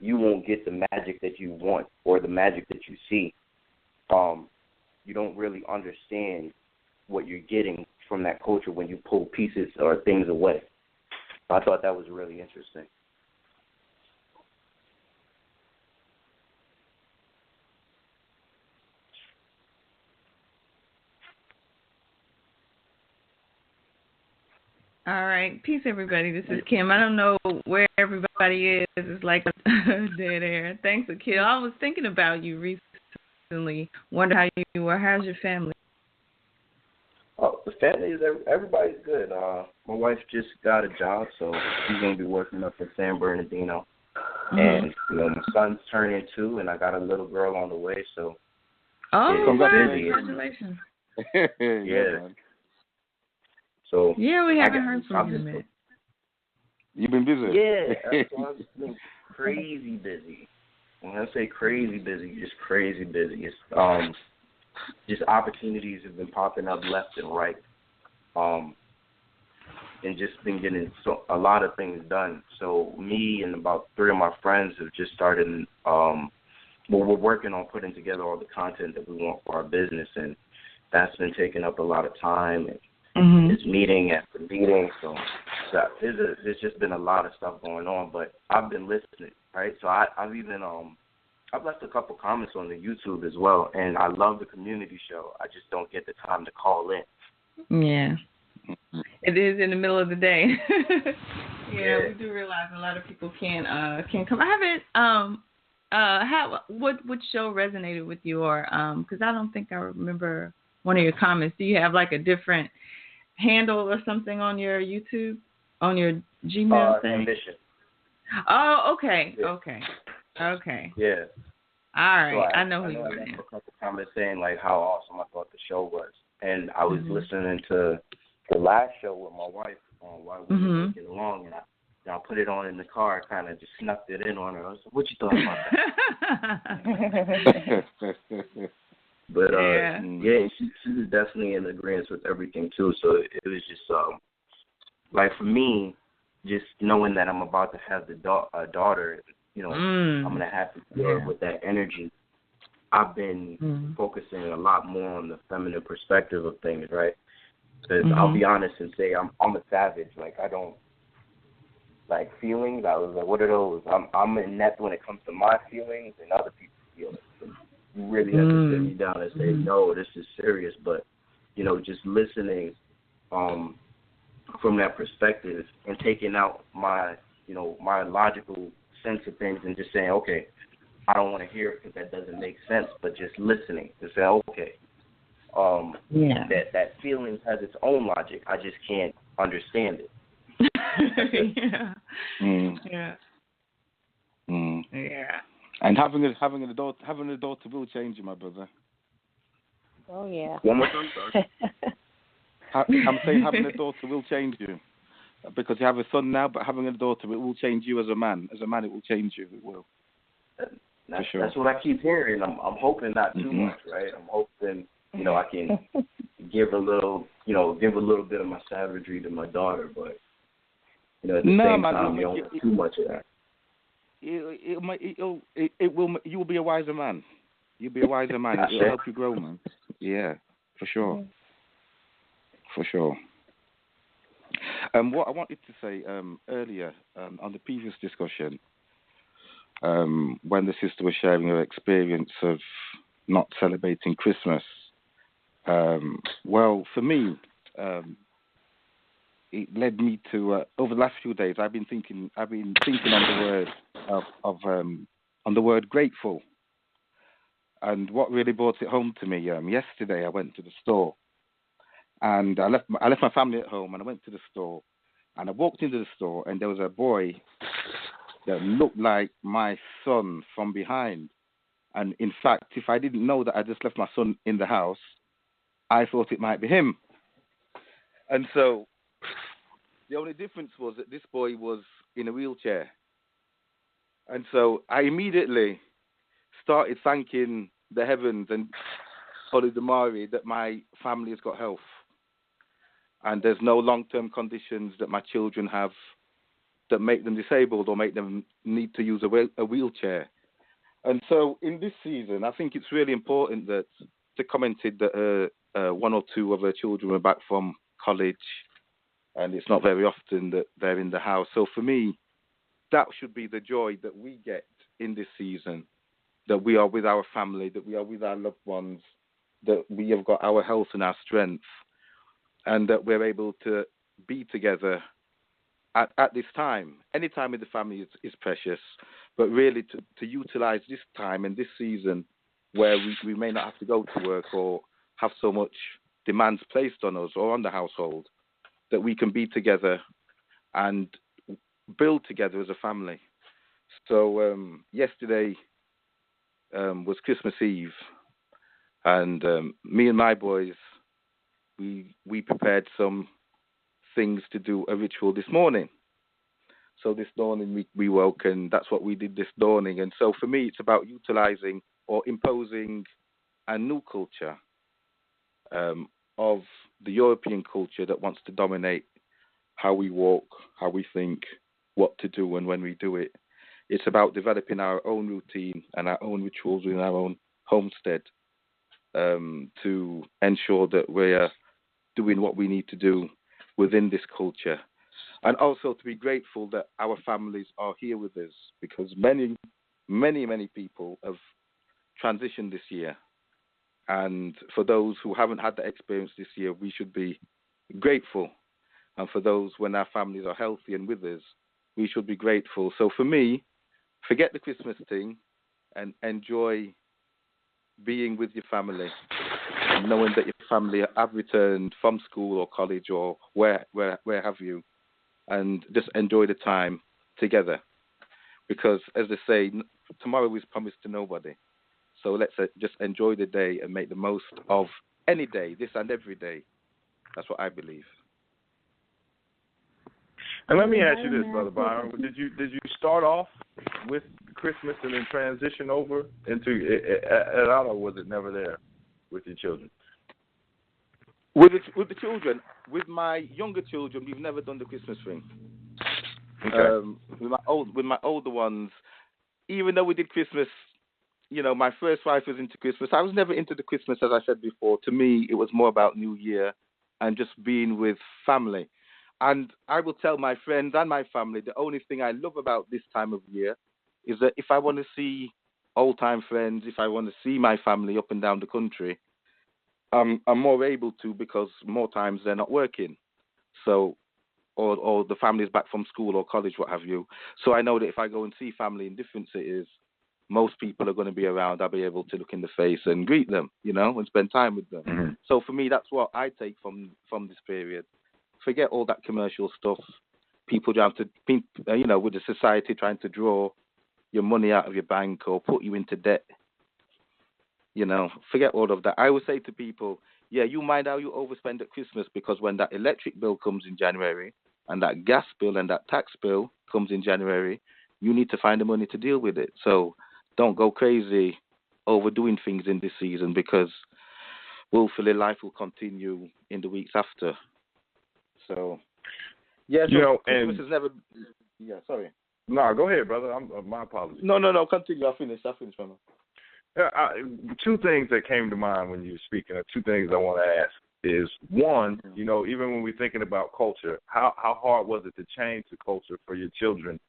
H: you won't get the magic that you want or the magic that you see. You don't really understand what you're getting from that culture when you pull pieces or things away. I thought that was really interesting.
I: All right. Peace, everybody. This is Kim. I don't know where everybody is. It's like dead air. Thanks, Akil. I was thinking about you recently. Wonder how you were. How's your family?
H: Oh, the family is everybody's good. My wife just got a job, so she's gonna be working up in San Bernardino. Mm-hmm. And my son's turning 2, and I got a little girl on the way. So
I: congratulations!
H: Yeah. So
I: we haven't heard from you, man.
B: You've been busy?
H: Yeah, I've been crazy busy. When I say crazy busy, just crazy busy. It's just opportunities have been popping up left and right, and just been getting a lot of things done. So me and about 3 of my friends have just started. We're working on putting together all the content that we want for our business, and that's been taking up a lot of time. And it's meeting after meeting, so there's just been a lot of stuff going on. But I've been listening, right? So I've even I've left a couple comments on the YouTube as well, and I love the community show. I just don't get the time to call in.
I: Yeah. It is in the middle of the day. Yeah, we do realize a lot of people can't come. I haven't what show resonated with you, or because I don't think I remember one of your comments. Do you have like a different handle or something on your YouTube, on your Gmail thing?
H: Ambition.
I: Oh, okay,
H: Yeah.
I: okay.
H: Yeah.
I: All right,
H: So
I: I know who you
H: I
I: are.
H: left a couple comments saying like how awesome I thought the show was, and I was listening to the last show with my wife while we were working along, and I put it on in the car, kind of just snuck it in on her. I was like, "What you thought about that?" But she was definitely in agreement with everything too. So it was just like for me, just knowing that I'm about to have the daughter, I'm gonna have to deal with that energy. I've been focusing a lot more on the feminine perspective of things, right? Because I'll be honest and say I'm a savage. Like I don't like feelings. I was like, what are those? I'm inept when it comes to my feelings and other people's feelings. And you really have to sit me down and say, no, this is serious. But just listening from that perspective and taking out my my logical sense of things and just saying, okay, I don't want to hear it because that doesn't make sense. But just listening to say, okay. That feeling has its own logic. I just can't understand it.
I: Yeah.
B: And having a daughter will change you, my brother.
D: Oh yeah.
H: One more time, sorry.
B: I'm saying having a daughter will change you, because you have a son now, but having a daughter, it will change you as a man. As a man, it will change you. It will.
H: That's,
B: sure.
H: That's what I keep hearing. I'm hoping not too much, right? I'm hoping I can give a little bit of my savagery to my daughter, but at the same time, you don't want too much of that.
B: You will be a wiser man. You'll be a wiser man. It will help you grow, man. Yeah, for sure. For sure. What I wanted to say earlier on the previous discussion, when the sister was sharing her experience of not celebrating Christmas, well, for me, it led me to over the last few days. I've been thinking on the word grateful, and what really brought it home to me. Yesterday, I went to the store, and I left my family at home, and I went to the store, and I walked into the store, and there was a boy that looked like my son from behind. And in fact, if I didn't know that I just left my son in the house, I thought it might be him. And so the only difference was that this boy was in a wheelchair. And so I immediately started thanking the heavens and Holy Damari that my family has got health. And there's no long-term conditions that my children have that make them disabled or make them need to use a wheelchair. And so in this season, I think it's really important that they commented that one or two of her children were back from college, and it's not very often that they're in the house. So for me, that should be the joy that we get in this season, that we are with our family, that we are with our loved ones, that we have got our health and our strength, and that we're able to be together at this time. Any time in the family is precious, but really to utilize this time and this season where we may not have to go to work or have so much demands placed on us or on the household, that we can be together and build together as a family. So yesterday was Christmas Eve, and me and my boys, we prepared some things to do a ritual this morning. So this dawning we woke, and that's what we did this dawning. And so for me, it's about utilizing or imposing a new culture of the European culture that wants to dominate how we walk, how we think, what to do, and when we do it. It's about developing our own routine and our own rituals in our own homestead to ensure that we're doing what we need to do within this culture. And also to be grateful that our families are here with us, because many, many, many people have transitioned this year. And for those who haven't had that experience this year, we should be grateful. And for those when our families are healthy and with us, we should be grateful. So for me, forget the Christmas thing and enjoy being with your family, and knowing that your family have returned from school or college or where have you, and just enjoy the time together. Because, as they say, tomorrow is promised to nobody. So let's just enjoy the day and make the most of any day, this and every day. That's what I believe.
A: And let me ask you this, Brother Byron. Did you start off with Christmas and then transition over into it, or was it never there with your children?
B: With the children, with my younger children, we've never done the Christmas thing.
A: Okay.
B: With my older ones, even though we did Christmas, my first wife was into Christmas. I was never into the Christmas, as I said before. To me, it was more about New Year and just being with family. And I will tell my friends and my family, the only thing I love about this time of year is that if I want to see old-time friends, if I want to see my family up and down the country, I'm more able to, because more times they're not working. So, or the family's back from school or college, what have you. So I know that if I go and see family in different cities, most people are going to be around. I'll be able to look in the face and greet them, and spend time with them.
A: Mm-hmm.
B: So for me, that's what I take from this period. Forget all that commercial stuff. People trying to, with the society trying to draw your money out of your bank or put you into debt. Forget all of that. I would say to people, you mind how you overspend at Christmas, because when that electric bill comes in January and that gas bill and that tax bill comes in January, you need to find the money to deal with it. So don't go crazy overdoing things in this season, because willfully life will continue in the weeks after. So, Christmas has never... Yeah, sorry.
A: No, go ahead, brother. My apologies.
B: No, continue. I'll finish, brother.
A: Two things that came to mind when you were speaking, two things I want to ask is, one, even when we're thinking about culture, how hard was it to change the culture for your children,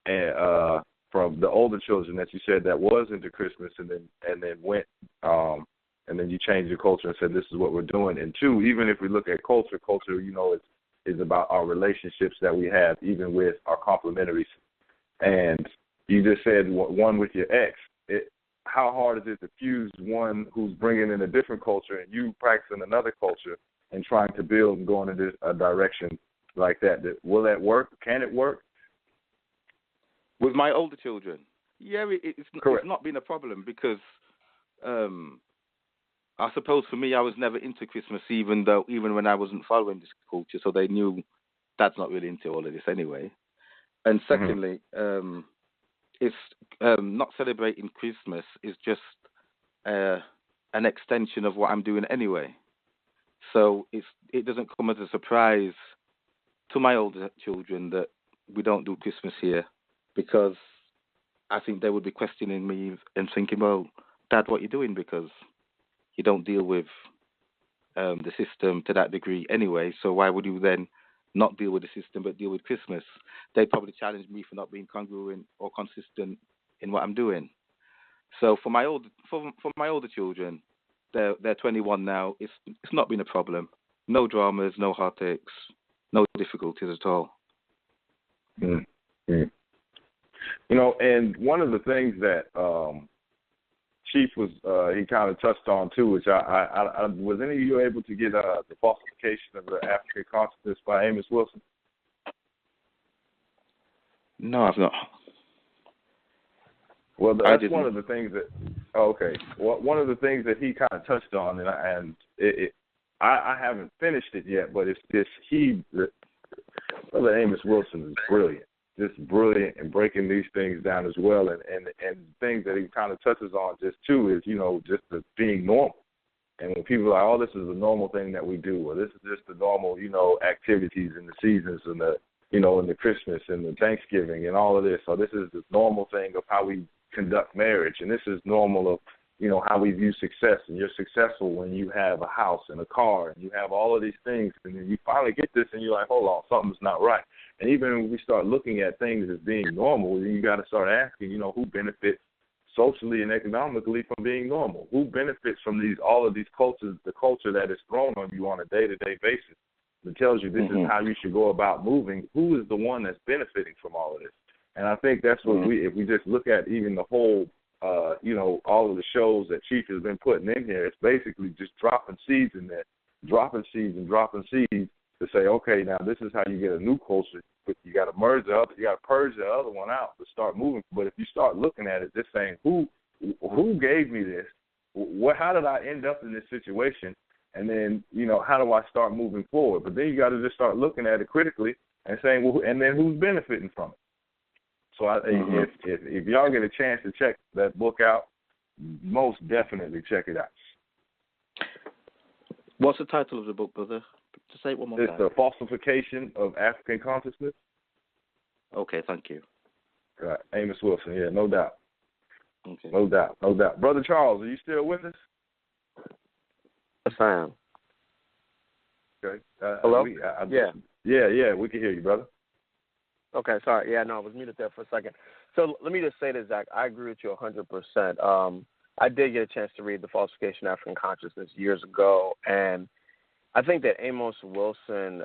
A: and from the older children that you said that was into Christmas and then went, and then you changed your culture and said this is what we're doing. And two, even if we look at culture, is about our relationships that we have, even with our complementaries. And you just said one with your ex. How hard is it to fuse one who's bringing in a different culture and you practicing another culture and trying to build and going in a direction like that? Will that work? Can it work?
B: With my older children? Yeah, it's not been a problem, because I suppose for me, I was never into Christmas, even when I wasn't following this culture, so they knew Dad's not really into all of this anyway. And secondly, it's not celebrating Christmas is just an extension of what I'm doing anyway. So it doesn't come as a surprise to my older children that we don't do Christmas here, because I think they would be questioning me and thinking, well, Dad, what are you doing? Because you don't deal with the system to that degree anyway, so why would you then not deal with the system but deal with Christmas? They probably challenge me for not being congruent or consistent in what I'm doing. So for my older children, they're 21 now. It's not been a problem. No dramas, no heartaches, no difficulties at all.
A: Mm-hmm. And one of the things that Chief was he kind of touched on too, which I was any of you able to get the falsification of the African consciousness by Amos Wilson?
B: No, I've not.
A: Well, that's one of the things that. Oh, okay. Well, one of the things that he kind of touched on, and I haven't finished it yet, but it's this. Brother Amos Wilson is brilliant. just brilliant in breaking these things down as well. And things that he kind of touches on just too is, just the being normal. And when people are like, oh, this is a normal thing that we do, or this is just the normal, activities in the seasons and the, and the Christmas and the Thanksgiving and all of this. So this is the normal thing of how we conduct marriage. And this is normal of, how we view success. And you're successful when you have a house and a car and you have all of these things. And then you finally get this and you're like, hold on, something's not right. And even when we start looking at things as being normal, you got to start asking, who benefits socially and economically from being normal? Who benefits from all of these cultures, the culture that is thrown on you on a day-to-day basis that tells you this is how you should go about moving? Who is the one that's benefiting from all of this? And I think that's what if we just look at even the whole, all of the shows that Chief has been putting in here, it's basically just dropping seeds in there, dropping seeds to say, okay, now this is how you get a new culture. But you got to purge the other one out to start moving. But if you start looking at it, just saying, who gave me this? How did I end up in this situation? And then, how do I start moving forward? But then you got to just start looking at it critically and saying, well, and then who's benefiting from it? So if y'all get a chance to check that book out, most definitely check it out.
J: What's the title of the book, brother? To say it one more time.
A: It's The Falsification of African Consciousness.
J: Okay, thank you.
A: Right, Amos Wilson. Yeah, no doubt.
J: Okay.
A: No doubt. Brother Charles, are you still with us?
C: Yes, I am.
A: Okay.
C: Hello?
A: Yeah, we can hear you, brother.
C: Okay, sorry. Yeah, no, I was muted there for a second. So let me just say this, Zach. I agree with you 100%. I did get a chance to read The Falsification of African Consciousness years ago, and I think that Amos Wilson,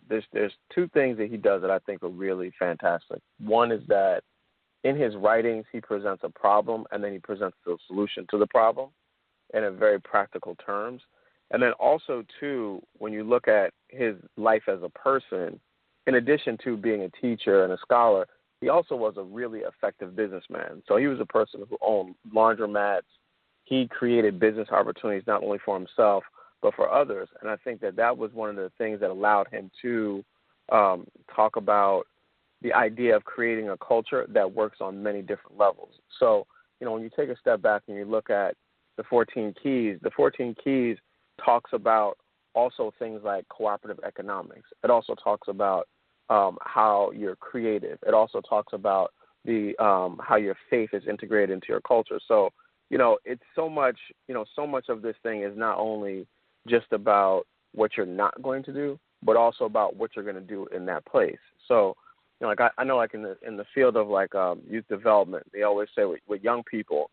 C: there's two things that he does that I think are really fantastic. One is that in his writings, he presents a problem, and then he presents the solution to the problem in a very practical terms. And then also, too, when you look at his life as a person, in addition to being a teacher and a scholar, he also was a really effective businessman. So he was a person who owned laundromats. He created business opportunities not only for himself, but for others. And I think that was one of the things that allowed him to talk about the idea of creating a culture that works on many different levels. So, when you take a step back and you look at the 14 Keys, the 14 Keys talks about also things like cooperative economics. It also talks about how you're creative. It also talks about the how your faith is integrated into your culture. So, it's so much of this thing is not only just about what you're not going to do, but also about what you're going to do in that place. So, I know in the field of youth development, they always say with young people,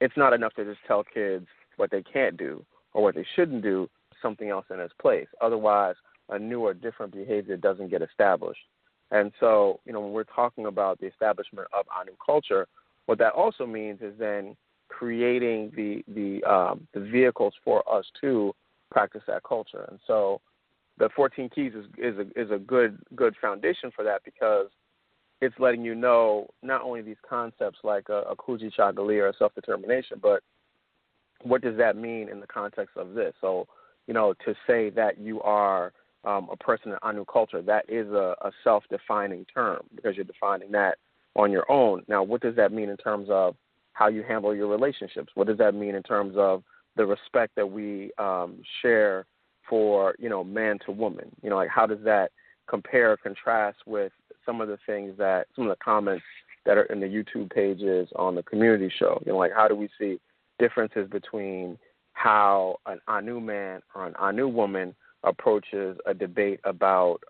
C: it's not enough to just tell kids what they can't do or what they shouldn't do, something else in its place. Otherwise, a new or different behavior doesn't get established. And so, when we're talking about the establishment of our new culture, what that also means is then creating the vehicles for us to practice that culture. And so the 14 Keys is a good foundation for that, because it's letting you know not only these concepts like a Kuji Chagali or self-determination, but what does that mean in the context of this? So, to say that you are a person in Anu culture, that is a self-defining term, because you're defining that on your own. Now, what does that mean in terms of how you handle your relationships? What does that mean in terms of the respect that we share for, man to woman? How does that compare or contrast with some of the comments that are in the YouTube pages on the community show? How do we see differences between how an Anu man or an Anu woman approaches a debate about,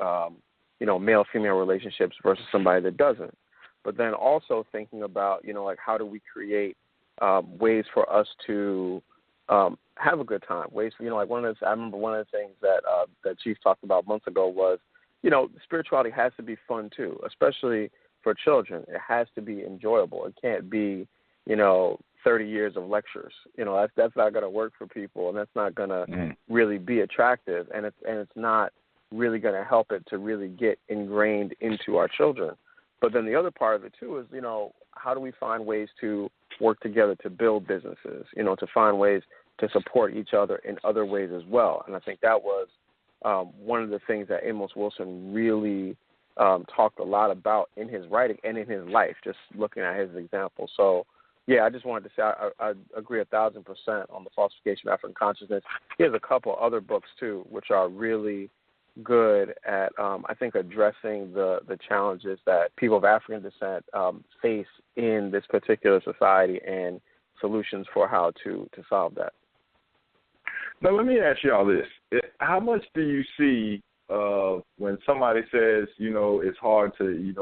C: male-female relationships versus somebody that doesn't? But then also thinking about, how do we create ways for us to have a good time? Ways for, I remember one of the things that Chief talked about months ago was, spirituality has to be fun too, especially for children. It has to be enjoyable. It can't be, 30 years of lectures. That's not going to work for people, and that's not going to really be attractive, and it's not really going to help it to really get ingrained into our children. But then the other part of it too is, how do we find ways to work together to build businesses, to find ways to support each other in other ways as well. And I think that was one of the things that Amos Wilson really talked a lot about in his writing and in his life, just looking at his example. So, yeah, I just wanted to say I agree 1,000% on the falsification of African consciousness. He has a couple other books, too, which are really good at, I think, addressing the challenges that people of African descent face in this particular society and solutions for how to solve that.
A: Now, let me ask y'all this. How much do you see when somebody says, it's hard to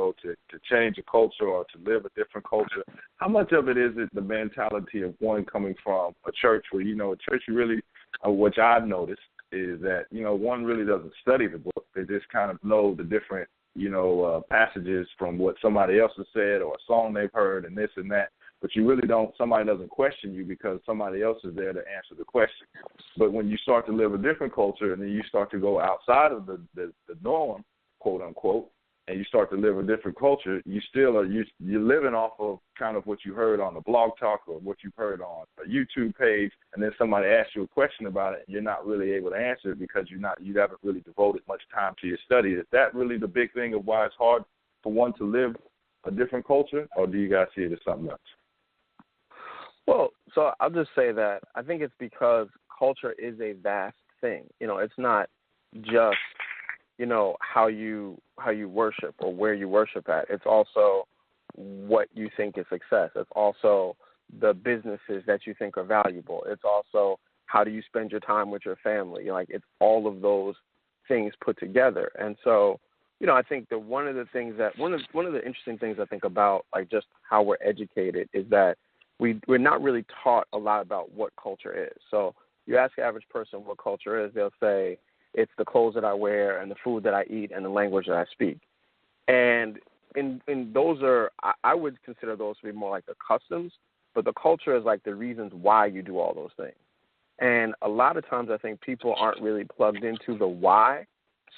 A: change a culture or to live a different culture? How much of it is it the mentality of one coming from a church where, a church really, which I've noticed, is that, one really doesn't study the book. They just kind of know the different, passages from what somebody else has said or a song they've heard and this and that. But you really somebody doesn't question you because somebody else is there to answer the question. But when you start to live a different culture and then you start to go outside of the norm, quote unquote, and you start to live a different culture, you still are you're living off of kind of what you heard on the blog talk or what you heard on a YouTube page, and then somebody asks you a question about it and you're not really able to answer it because you haven't really devoted much time to your study. Is that really the big thing of why it's hard for one to live a different culture, or do you guys see it as something else?
C: Well, so I'll just say that I think it's because culture is a vast thing. It's not just, how you worship or where you worship at. It's also what you think is success. It's also the businesses that you think are valuable. It's also how do you spend your time with your family. It's all of those things put together. And so, I think that one of the interesting things I think about just how we're educated is that we're not really taught a lot about what culture is. So you ask the average person what culture is, they'll say it's the clothes that I wear and the food that I eat and the language that I speak. And in those I would consider those to be more like the customs, but the culture is like the reasons why you do all those things. And a lot of times I think people aren't really plugged into the why.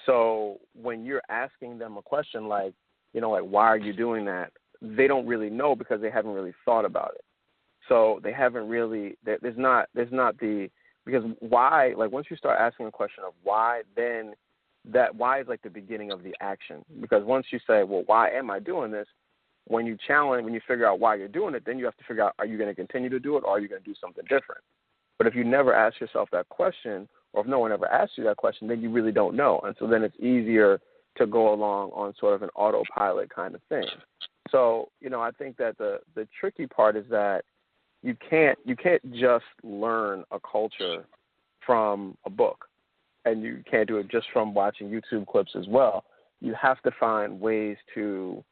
C: So when you're asking them a question like, why are you doing that? They don't really know because they haven't really thought about it. So they haven't really, there's not because why, once you start asking a question of why, then that why is like the beginning of the action. Because once you say, well, why am I doing this? When you figure out why you're doing it, then you have to figure out, are you going to continue to do it or are you going to do something different? But if you never ask yourself that question, or if no one ever asks you that question, then you really don't know. And so then it's easier to go along on sort of an autopilot kind of thing. So, I think that the tricky part is that you can't just learn a culture from a book, and you can't do it just from watching YouTube clips as well. You have to find ways to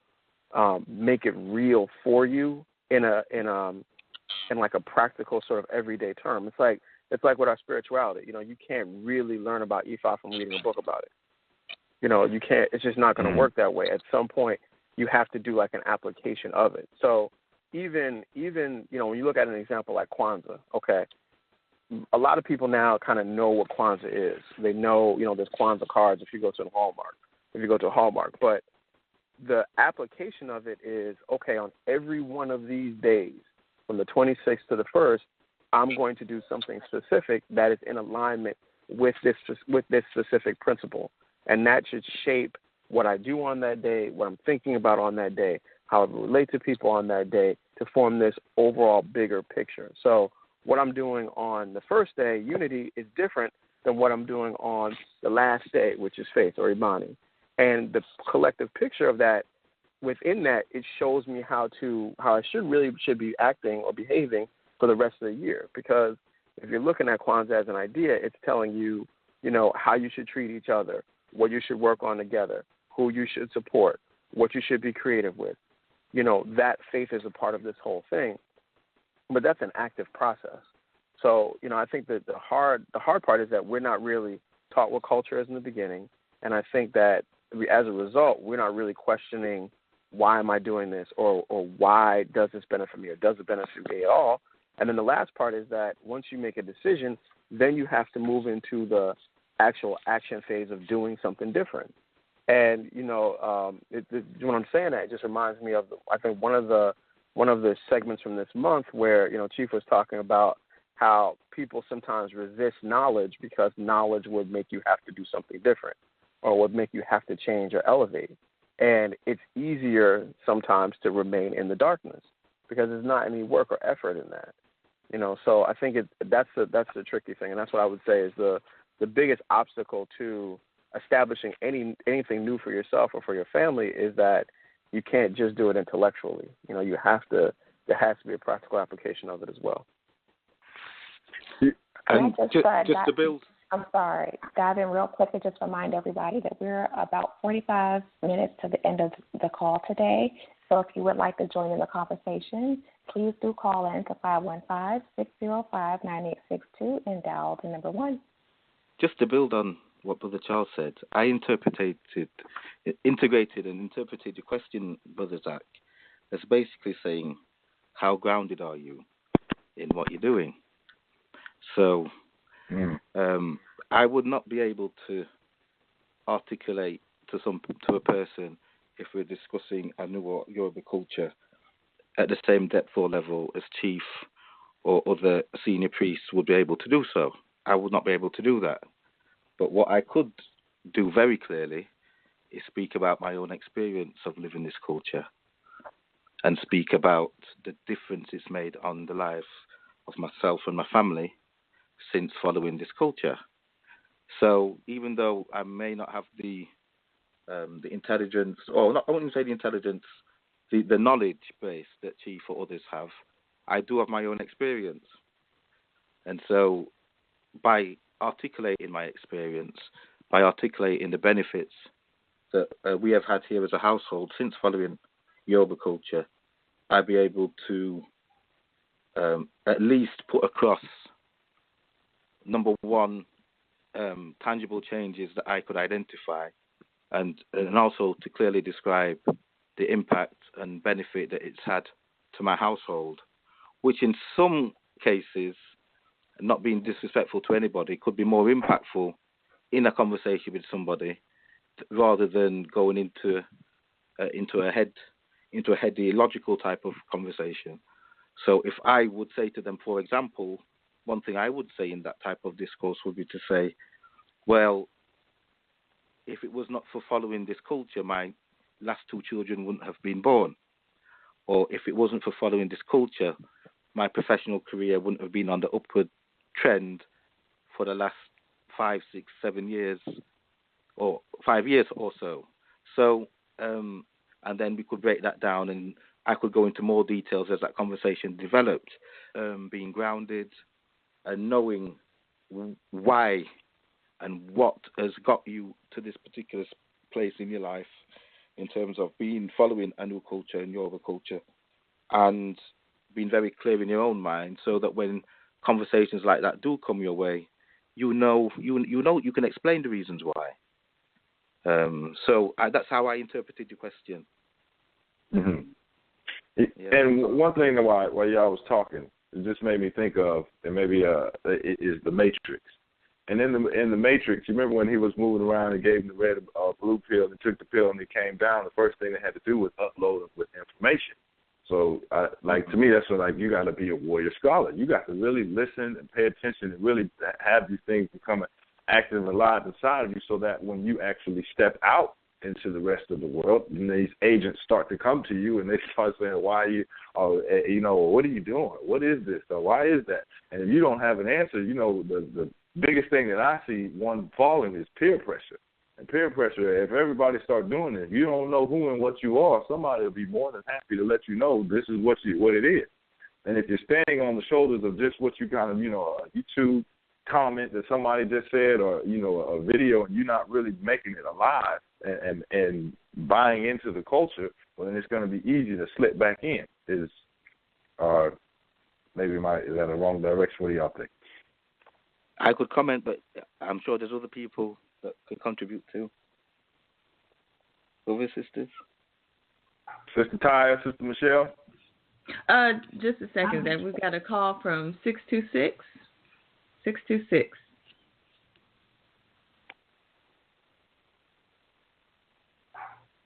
C: make it real for you in like a practical sort of everyday term. It's like with our spirituality. You can't really learn about Ifa from reading a book about it. You can't. It's just not going to work that way. At some point, you have to do like an application of it. So even when you look at an example like Kwanzaa, okay, a lot of people now kind of know what Kwanzaa is. They know, there's Kwanzaa cards if you go to a Hallmark. But the application of it is, okay, on every one of these days, from the 26th to the 1st, I'm going to do something specific that is in alignment with this specific principle. And that should shape what I do on that day, what I'm thinking about on that day, how I relate to people on that day to form this overall bigger picture. So what I'm doing on the first day, unity, is different than what I'm doing on the last day, which is faith or Imani. And the collective picture of that, within that, it shows me how I should be acting or behaving for the rest of the year. Because if you're looking at Kwanzaa as an idea, it's telling you, how you should treat each other, what you should work on together, who you should support, what you should be creative with. That faith is a part of this whole thing, but that's an active process. So, I think that the hard part is that we're not really taught what culture is in the beginning, and I think that as a result, we're not really questioning why am I doing this or why does this benefit me or does it benefit me at all. And then the last part is that once you make a decision, then you have to move into the actual action phase of doing something different. And when I'm saying that, it just reminds me of I think one of the segments from this month where Chief was talking about how people sometimes resist knowledge because knowledge would make you have to do something different or would make you have to change or elevate. And it's easier sometimes to remain in the darkness because there's not any work or effort in that. So I think that's the tricky thing, and that's what I would say is the biggest obstacle to establishing anything new for yourself or for your family is that you can't just do it intellectually. There has to be a practical application of it as well.
B: And just to build.
D: I'm sorry, dive in real quick and just remind everybody that we're about 45 minutes to the end of the call today. So if you would like to join in the conversation, please do call in to 515-605-9862 and dial the number 1.
B: Just to build on what Brother Charles said, I integrated and interpreted the question, Brother Zach, as basically saying, how grounded are you in what you're doing? So I would not be able to articulate to a person if we're discussing a new Yoruba culture at the same depth or level as chief or other senior priests would be able to do so. I would not be able to do that. But what I could do very clearly is speak about my own experience of living this culture and speak about the difference it's made on the lives of myself and my family since following this culture. So even though I may not have the intelligence, or not, I wouldn't say the intelligence, the knowledge base that Chief or others have, I do have my own experience. And so by articulating my experience, by articulating the benefits that we have had here as a household since following Yoruba culture, I'd be able to at least put across, number one, tangible changes that I could identify, and also to clearly describe the impact and benefit that it's had to my household, which in some cases, not being disrespectful to anybody, could be more impactful in a conversation with somebody rather than going into a heady, logical type of conversation. So if I would say to them, for example, one thing I would say in that type of discourse would be to say, well, if it was not for following this culture, my last 2 children wouldn't have been born. Or if it wasn't for following this culture, my professional career wouldn't have been on the upward trend for the last 5, 6, 7 years, or 5 years or so. So, and then we could break that down, and I could go into more details as that conversation developed, being grounded and knowing why and what has got you to this particular place in your life in terms of following a new culture and Yoruba culture, and being very clear in your own mind, so that when conversations like that do come your way, you can explain the reasons why. So that's how I interpreted your question.
A: Mm-hmm. And one thing while y'all was talking, it just made me think of, and maybe is the Matrix. And in the Matrix, you remember when he was moving around and gave him the red blue pill and took the pill and he came down, the first thing they had to do was upload it with information. So, to me, that's what, you got to be a warrior scholar. You got to really listen and pay attention and really have these things become active and alive inside of you, so that when you actually step out into the rest of the world, and these agents start to come to you and they start saying, why are you, what are you doing? What is this? Or why is that? And if you don't have an answer, the biggest thing that I see one falling is peer pressure. And peer pressure, if everybody start doing it, if you don't know who and what you are, somebody will be more than happy to let you know this is what it is. And if you're standing on the shoulders of just what you kind of, a YouTube comment that somebody just said, or, a video, and you're not really making it alive and buying into the culture, well, then it's going to be easy to slip back in. Is that a wrong direction? What do y'all think?
B: I could comment, but I'm sure there's other people that could contribute too. Other sisters?
A: Sister Taya, Sister Michelle?
I: Just a second there. We've got a call from 626. 626.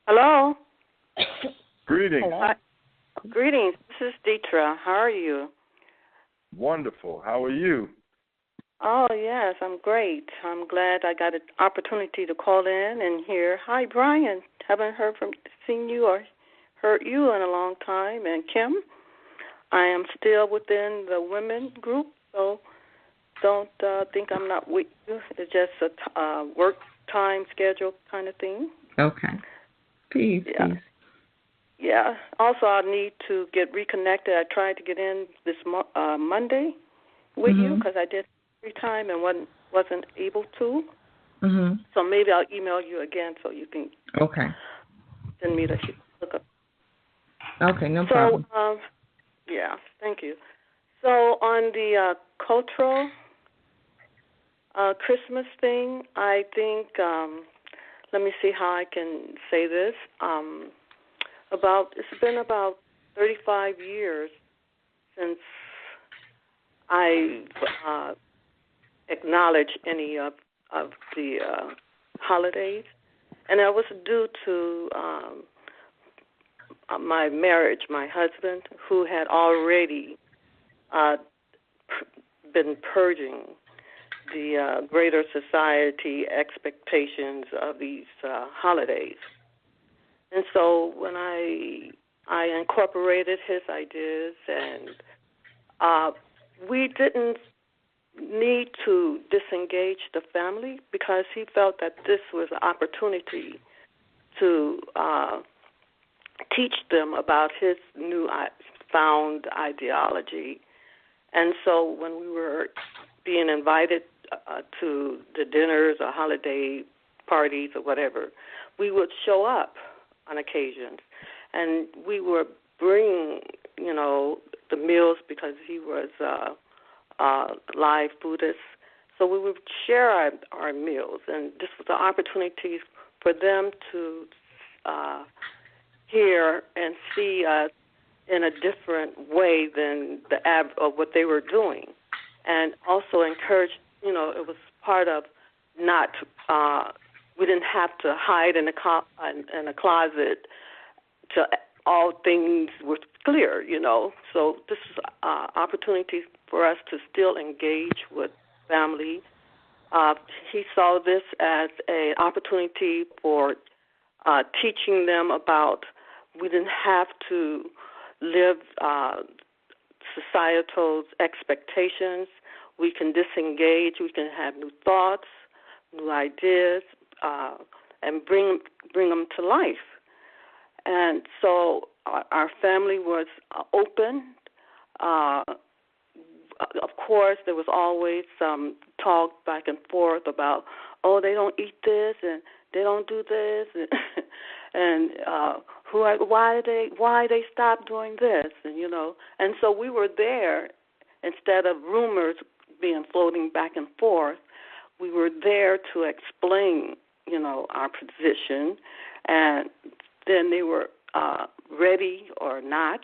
K: Hello.
A: Greetings.
K: Hello. Greetings. This is Deetra. How are you?
A: Wonderful. How are you?
K: Oh, yes, I'm great. I'm glad I got an opportunity to call in and hear. Hi, Brian. Haven't seen you or heard you in a long time. And Kim, I am still within the women group, so don't think I'm not with you. It's just a work time schedule kind of thing.
I: Okay. Peace.
K: Yeah. Also, I need to get reconnected. I tried to get in this Monday with you because I did free time and wasn't able to. So maybe I'll email you again so you can send me the look up.
I: Okay, no problem.
K: So, yeah, thank you. So on the cultural Christmas thing, I think, let me see how I can say this. It's been about 35 years since I acknowledged any of the holidays, and that was due to my marriage, my husband, who had already been purging the greater society expectations of these holidays. And so when I incorporated his ideas, and we didn't need to disengage the family because he felt that this was an opportunity to teach them about his new found ideology. And so when we were being invited to the dinners or holiday parties or whatever, we would show up on occasions. And we would bring, the meals because he was live Buddhist. So we would share our meals. And this was an opportunity for them to hear and see us in a different way than of what they were doing. And also encourage, it was part of not, we didn't have to hide in a closet till all things were clear, So this is an opportunity for us to still engage with family. He saw this as an opportunity for teaching them about we didn't have to live societal expectations. We can disengage. We can have new thoughts, new ideas, and bring them to life. And so our family was open. Of course, there was always some talk back and forth about, they don't eat this and they don't do this, and why they stopped doing this, and so we were there instead of rumors being floating back and forth. We were there to explain, our position, and then they were ready or not,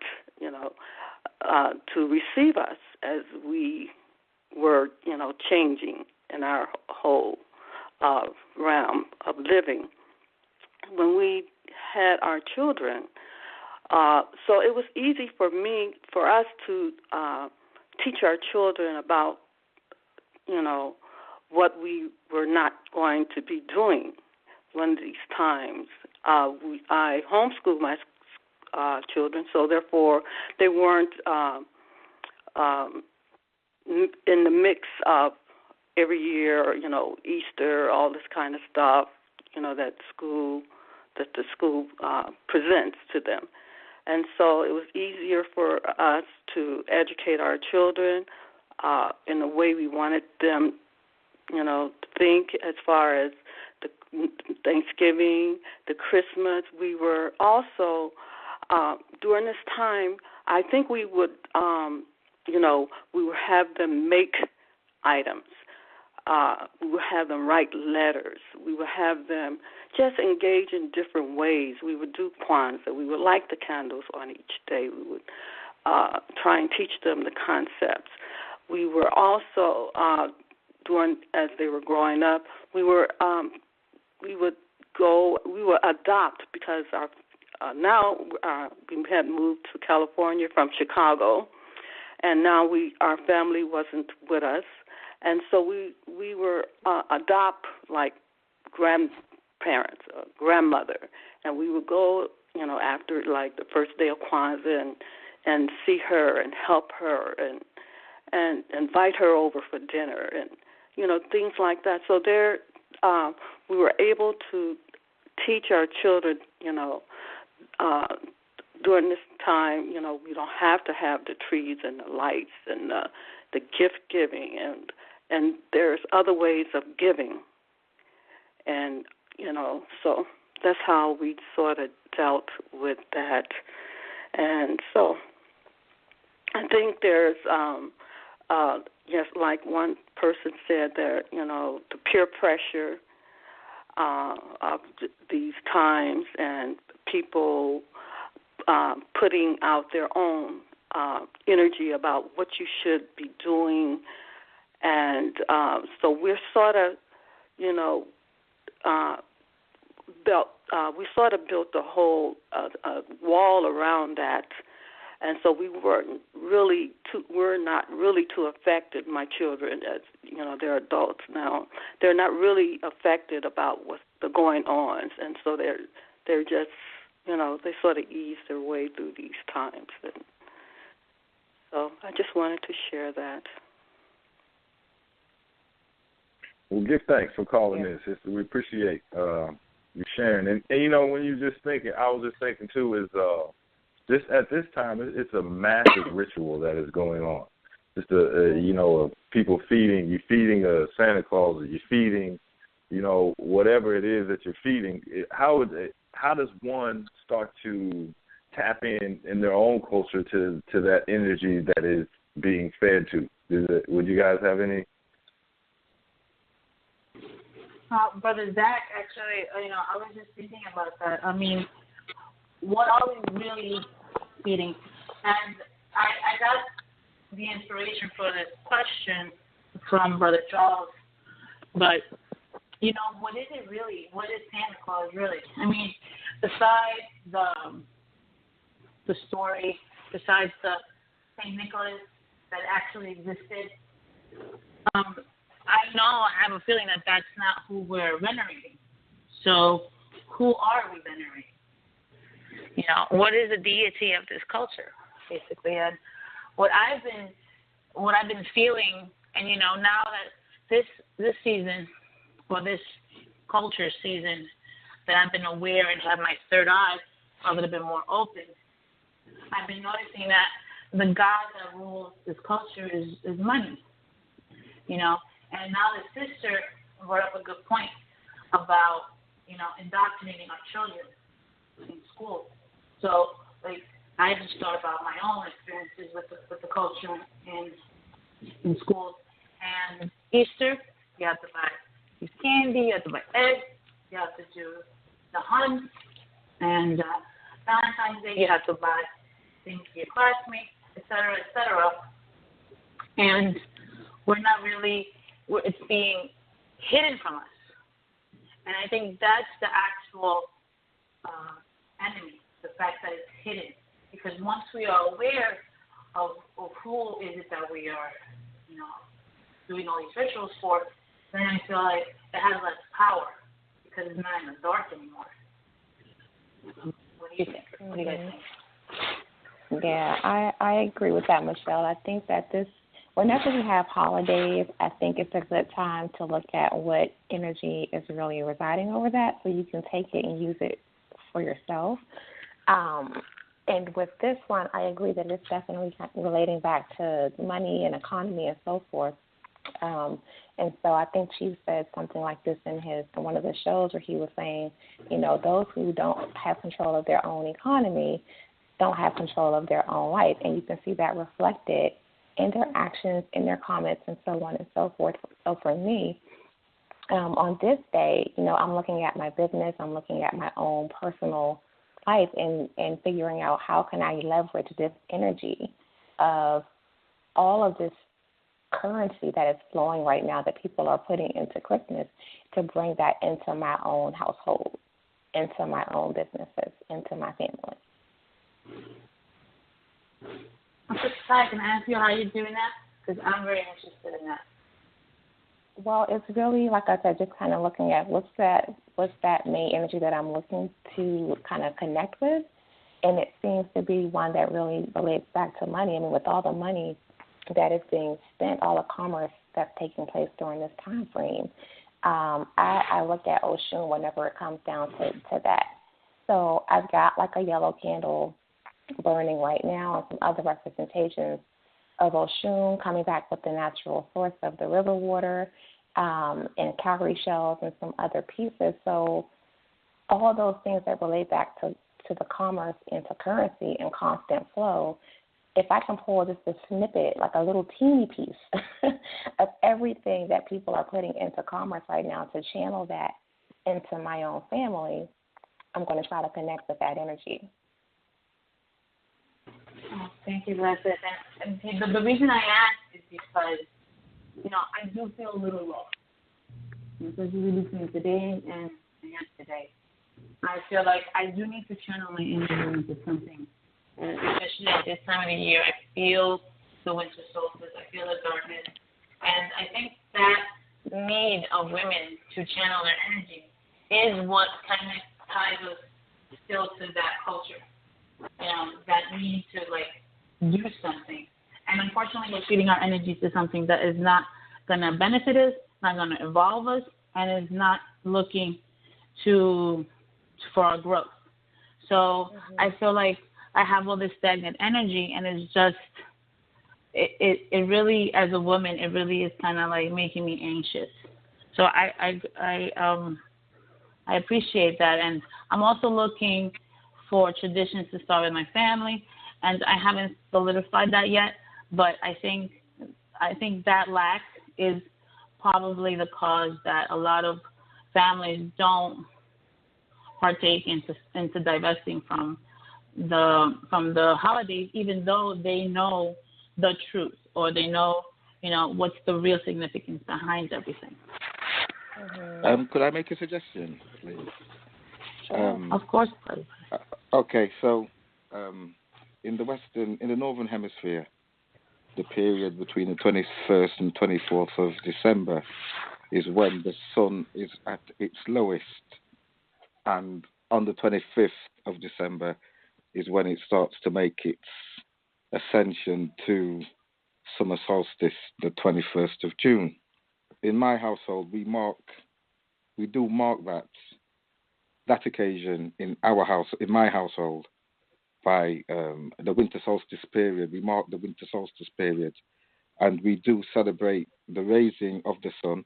K: to receive us as we were, changing in our whole realm of living. When we had our children, so it was easy for us to teach our children about, what we were not going to be doing one of these times. I homeschooled my children, so therefore they weren't in the mix of every year, Easter, all this kind of stuff, that the school presents to them. And so it was easier for us to educate our children in the way we wanted them, to think as far as the Thanksgiving, the Christmas. We were also, during this time, I think we would, we would have them make items. We would have them write letters. We would have them just engage in different ways. We would do Kwanzaa. We would light the candles on each day. We would try and teach them the concepts. We were also, as they were growing up, we would adopt because now we had moved to California from Chicago, and now our family wasn't with us. And so we were adopt like grandparents, grandmother, and we would go, after like the first day of Kwanzaa and see her and help her and invite her over for dinner and things like that. So there, we were able to teach our children, during this time, we don't have to have the trees and the lights and the gift giving, and there's other ways of giving, and so that's how we sort of dealt with that. And so I think there's just like one person said there, the peer pressure of these times and people putting out their own energy about what you should be doing. And so we're sort of, we sort of built a whole wall around that. And so we're not really too affected. My children, as they're adults now, they're not really affected about what's going on, and so they're just, they sort of ease their way through these times. And so I just wanted to share that.
A: Well, give thanks for calling in, sister. We appreciate you sharing. And when you're just thinking, I was just thinking too, is this at this time, it's a massive ritual that is going on. Just people feeding a Santa Claus, or you're feeding, whatever it is that you're feeding. How does one start to tap in their own culture to that energy that is being fed to? Would you guys have any?
E: Brother Zach, actually, I was just thinking about that. I mean, what are we really feeding? And I got the inspiration for this question from Brother Charles. But, what is it really? What is Santa Claus really? I mean, besides the story, besides the St. Nicholas that actually existed, I know, I have a feeling that that's not who we're venerating. So who are we venerating? What is the deity of this culture, basically? And what I've been feeling, and now that this season, or this culture season, that I've been aware and have my third eye a little bit more open, I've been noticing that the God that rules this culture is money. And now the sister brought up a good point about, indoctrinating our children in school. So, I just thought about my own experiences with the culture in schools. And Easter, you have to buy candy, you have to buy eggs, you have to do the hunt, and Valentine's Day, you have to buy things for your classmates, et cetera, et cetera. And we're not really, it's being hidden from us. And I think that's the actual enemy, the fact that it's hidden. Because once we are aware of who is it that we are, doing all these rituals for, then I feel like it has less power because it's not in the dark anymore. What do you think? What do you guys think?
D: Yeah, I agree with that, Michelle. I think that whenever we have holidays, I think it's a good time to look at what energy is really residing over that so you can take it and use it for yourself. And with this one, I agree that it's definitely relating back to money and economy and so forth. And so I think Chief said something like this in one of the shows where he was saying, those who don't have control of their own economy don't have control of their own life. And you can see that reflected in their actions, in their comments, and so on and so forth. So for me, on this day, I'm looking at my business, I'm looking at my own personal life and figuring out how can I leverage this energy of all of this currency that is flowing right now that people are putting into Christmas to bring that into my own household, into my own businesses, into my family.
E: I'm just trying to ask you how you're doing that because I'm very interested in that.
D: Well, it's really, like I said, just kind of looking at what's that main energy that I'm looking to kind of connect with, and it seems to be one that really relates back to money. I mean, with all the money that is being spent, all the commerce that's taking place during this time frame, I look at Oshun whenever it comes down to that. So I've got like a yellow candle burning right now and some other representations of Oshun coming back with the natural source of the river water and cowrie shells and some other pieces. So all of those things that relate back to the commerce and to currency and constant flow, if I can pull just a snippet, like a little teeny piece of everything that people are putting into commerce right now to channel that into my own family, I'm going to try to connect with that energy.
E: Oh, thank you, Leslie. And the reason I asked is because, I do feel a little lost. Especially between today and yesterday. I feel like I do need to channel my energy into something. And especially at this time of the year, I feel the winter solstice. I feel the darkness. And I think that need of women to channel their energy is what kind of ties us still to that culture. That need to, do something. And unfortunately, we're feeding our energies to something that is not going to benefit us, not going to evolve us, and is not looking for our growth. So I feel like I have all this stagnant energy, and it's just, it really, as a woman, it really is kind of like making me anxious. So I appreciate that, and I'm also looking for traditions to start with my family, and I haven't solidified that yet. But I think that lack is probably the cause that a lot of families don't partake into divesting from the holidays, even though they know the truth or they know what's the real significance behind everything.
B: Could I make a suggestion, please?
E: Of course.
B: Okay, so in the northern hemisphere, the period between the 21st and 24th of December is when the sun is at its lowest, and on the 25th of December is when it starts to make its ascension to summer solstice, the 21st of June. In my household, we do mark that occasion in my household by the winter solstice period. We mark the winter solstice period, and we do celebrate the raising of the sun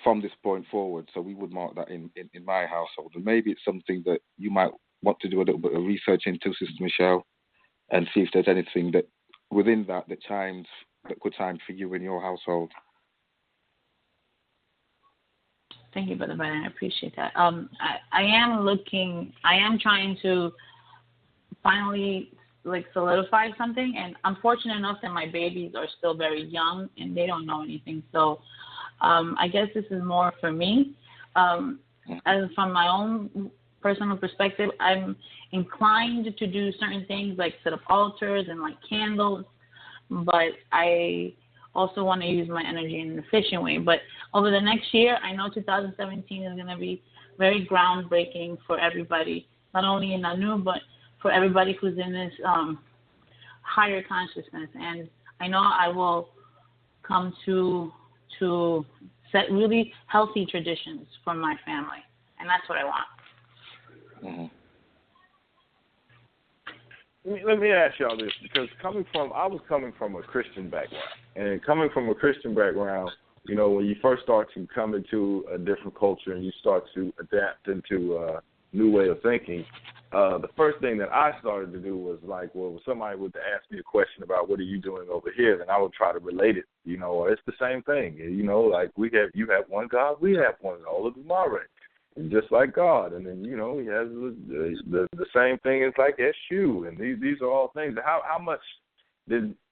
B: from this point forward. So we would mark that in my household, and maybe it's something that you might want to do a little bit of research into, Sister Michelle, and see if there's anything that within that could chime for you in your household.
E: Thank you, Brother Brandon. I appreciate that. I am trying to finally solidify something, and I'm fortunate enough that my babies are still very young and they don't know anything. So I guess this is more for me. As from my own personal perspective, I'm inclined to do certain things like set up altars and light candles, but I also want to use my energy in an efficient way. But over the next year, I know 2017 is going to be very groundbreaking for everybody, not only in Anu, but for everybody who's in this higher consciousness. And I know I will come to set really healthy traditions for my family, and that's what I want.
A: Let me ask y'all this, because I was coming from a Christian background, and coming from a Christian background, when you first start to come into a different culture and you start to adapt into a new way of thinking, the first thing that I started to do was when somebody would ask me a question about what are you doing over here, then I would try to relate it, or it's the same thing, you have one God, we have one, all of them already. Just like God, and then he has the same thing as SU, and these are all things. How much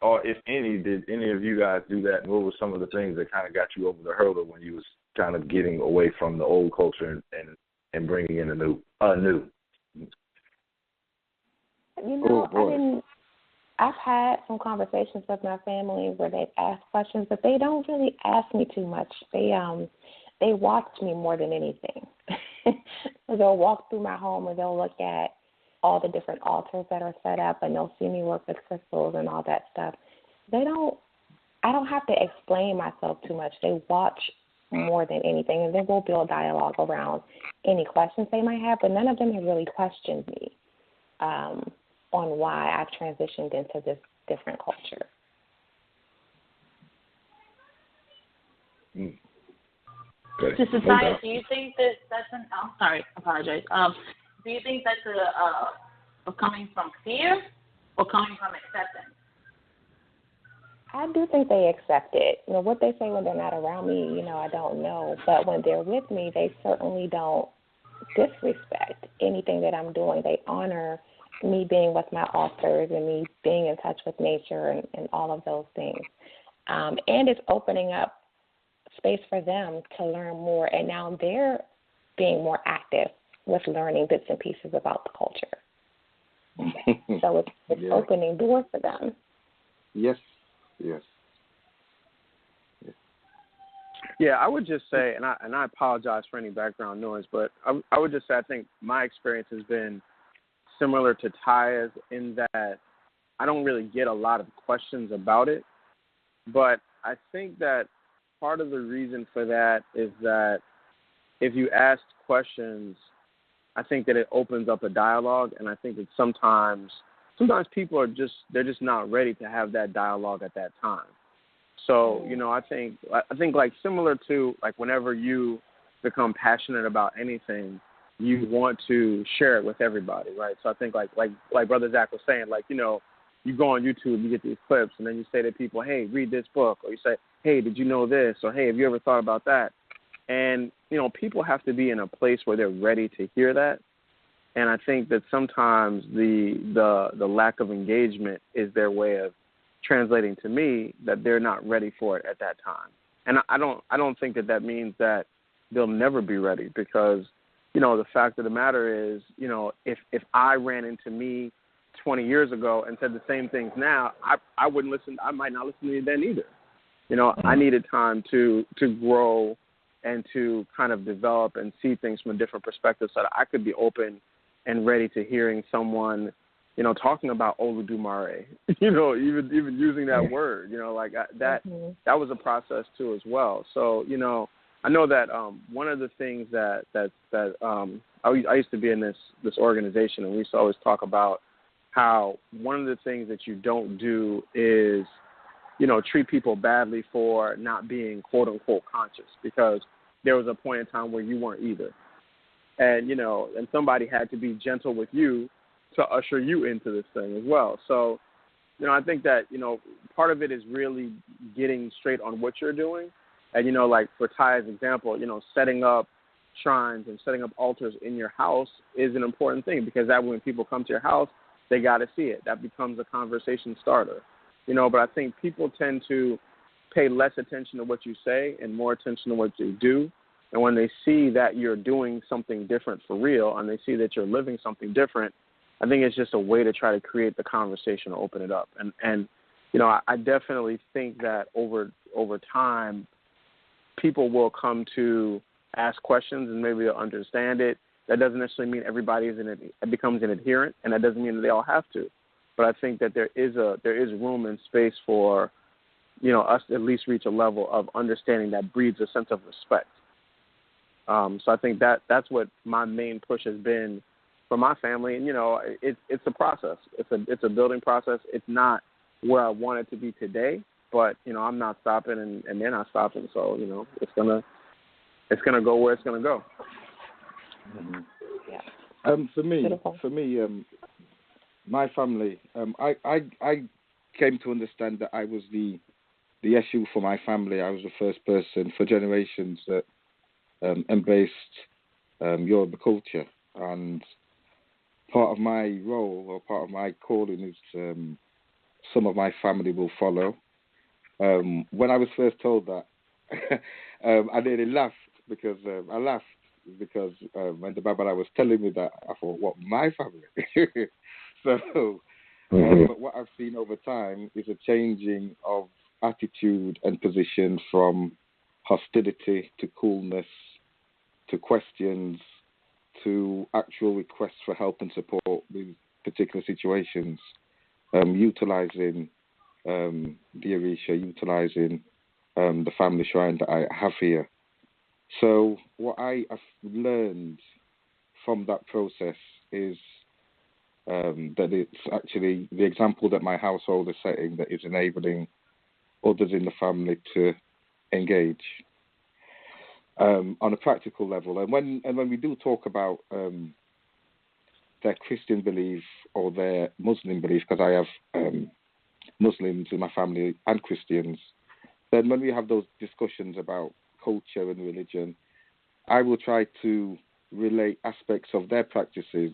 A: or if any, did any of you guys do that? And what were some of the things that kind of got you over the hurdle when you was kind of getting away from the old culture and bringing in a new?
D: I've had some conversations with my family where they've asked questions, but they don't really ask me too much. They watch me more than anything. They'll walk through my home and they'll look at all the different altars that are set up, and they'll see me work with crystals and all that stuff. I don't have to explain myself too much. They watch more than anything, and then we'll build dialogue around any questions they might have, but none of them have really questioned me on why I've transitioned into this different culture.
A: Okay.
E: To society, do you think that that's an? I'm sorry, apologize. Do you think that's a coming from fear or coming from acceptance?
D: I do think they accept it. You know, what they say when they're not around me, I don't know. But when they're with me, they certainly don't disrespect anything that I'm doing. They honor me being with my authors and me being in touch with nature and all of those things. And it's opening up space for them to learn more. And now they're being more active with learning bits and pieces about the culture. So it's opening doors for them.
B: Yes.
C: Yeah, I would just say, and I apologize for any background noise, but I would just say I think my experience has been similar to Taya's in that I don't really get a lot of questions about it, but I think that part of the reason for that is that if you ask questions, I think that it opens up a dialogue, and I think that sometimes people are just not ready to have that dialogue at that time. So, I think like similar to like whenever you become passionate about anything, you want to share it with everybody, right? So I think like Brother Zach was saying, like, you go on YouTube, you get these clips, and then you say to people, hey, read this book, or you say, hey, did you know this, or hey, have you ever thought about that? And, people have to be in a place where they're ready to hear that. And I think that sometimes the lack of engagement is their way of translating to me that they're not ready for it at that time. And I don't think that means that they'll never be ready, because, the fact of the matter is, if I ran into me 20 years ago and said the same things now, I wouldn't listen. I might not listen to you then either. I needed time to grow and to kind of develop and see things from a different perspective so that I could be open and ready to hearing someone, talking about Oludumare, even using that word, that was a process too as well. So, I know that one of the things that I used to be in this organization, and we used to always talk about how one of the things that you don't do is, treat people badly for not being quote unquote conscious, because there was a point in time where you weren't either. And, and somebody had to be gentle with you to usher you into this thing as well. So, I think that, part of it is really getting straight on what you're doing. And, like for Ty's example, setting up shrines and setting up altars in your house is an important thing, because that when people come to your house, they got to see it. That becomes a conversation starter. But I think people tend to pay less attention to what you say and more attention to what you do. And when they see that you're doing something different for real, and they see that you're living something different, I think it's just a way to try to create the conversation or open it up. And I definitely think that over time, people will come to ask questions and maybe they'll understand it. That doesn't necessarily mean everybody becomes an adherent, and that doesn't mean that they all have to. But I think that there is room and space for, us to at least reach a level of understanding that breeds a sense of respect. So I think that's what my main push has been for my family. And, it's a process. It's a building process. It's not where I want it to be today, but, I'm not stopping and they're not stopping. So, it's gonna go where it's gonna go.
B: Mm-hmm. Yeah. For me, my family, I came to understand that I was the issue for my family. I was the first person for generations that embraced Yoruba culture, and part of my role or part of my calling is some of my family will follow. When I was first told that, I nearly laughed because when the Babala was telling me that, I thought, what, my family? So But what I've seen over time is a changing of attitude and position from hostility to coolness to questions to actual requests for help and support with particular situations, utilizing the Orisha, utilizing the family shrine that I have here. So what I have learned from that process is that it's actually the example that my household is setting that is enabling others in the family to engage on a practical level. And when we do talk about their Christian belief or their Muslim belief, because I have Muslims in my family and Christians, then when we have those discussions about culture and religion, I will try to relate aspects of their practices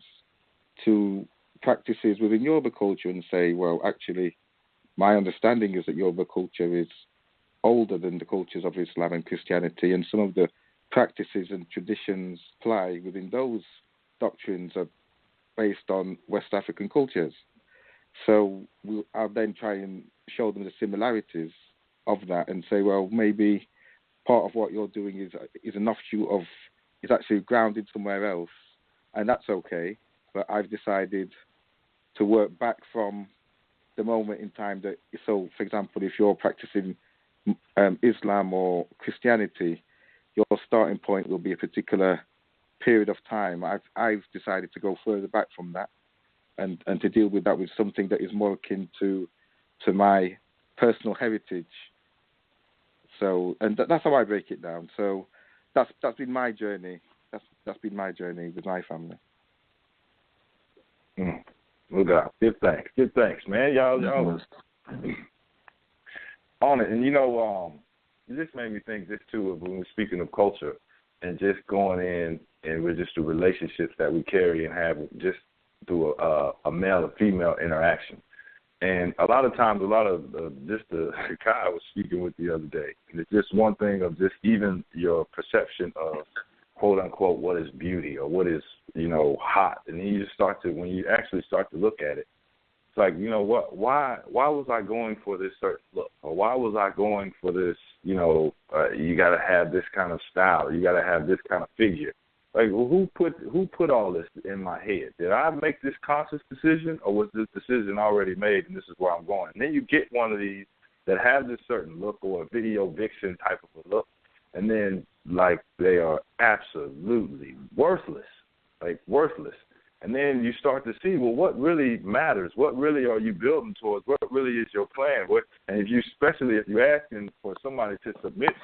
B: to practices within Yoruba culture and say, well, actually, my understanding is that Yoruba culture is older than the cultures of Islam and Christianity, and some of the practices and traditions apply within those doctrines are based on West African cultures. So I'll then try and show them the similarities of that and say, well, maybe part of what you're doing is an offshoot of, is actually grounded somewhere else, and that's okay. But I've decided to work back from the moment in time that, so for example, if you're practicing Islam or Christianity, your starting point will be a particular period of time. I've decided to go further back from that and to deal with that with something that is more akin to my personal heritage. So, and that's how I break it down. So that's been my journey. That's been my journey with my family.
A: Look out. Good thanks, man. Y'all was on it. And it just made me think this too of when we're speaking of culture and just going in and we're just the relationships that we carry and have just through a male and female interaction. And a lot of times, just the guy I was speaking with the other day, and it's just one thing of just even your perception of quote unquote what is beauty or what is hot, and then you just when you actually start to look at it, it's like, why was I going for this certain look, or why was I going for this? You got to have this kind of style, you got to have this kind of figure. Like, well, who put all this in my head? Did I make this conscious decision, or was this decision already made, and this is where I'm going? And then you get one of these that have this certain look or a video vixen type of a look, and then, like, they are absolutely worthless. And then you start to see, well, what really matters? What really are you building towards? What really is your plan? And especially if you're asking for somebody to submit,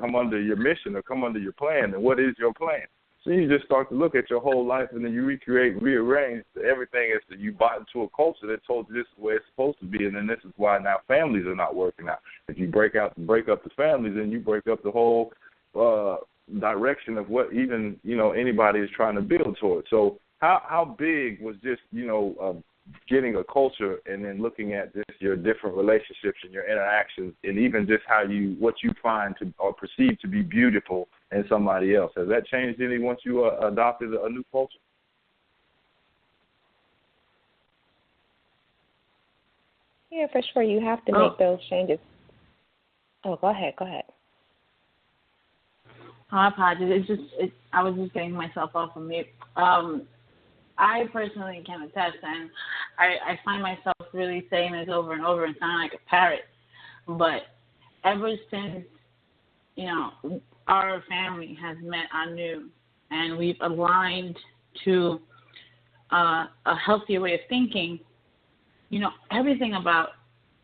A: come under your mission or come under your plan, then what is your plan? So you just start to look at your whole life, and then you rearrange everything as that you bought into a culture that told you this is the way it's supposed to be, and then this is why now families are not working out. If you break up the families, then you break up the whole direction of what even anybody is trying to build towards. So how big was just getting a culture and then looking at just your different relationships and your interactions, and even just what you find to or perceive to be beautiful in somebody else? Has that changed any once you adopted a new culture?
D: Yeah, for sure. You have to make those changes. Oh, go ahead.
E: I apologize. I was just getting myself off of mute. I personally can attest, and I find myself really saying this over and over and sounding like a parrot. But ever since, our family has met anew, and we've aligned to a healthier way of thinking, everything about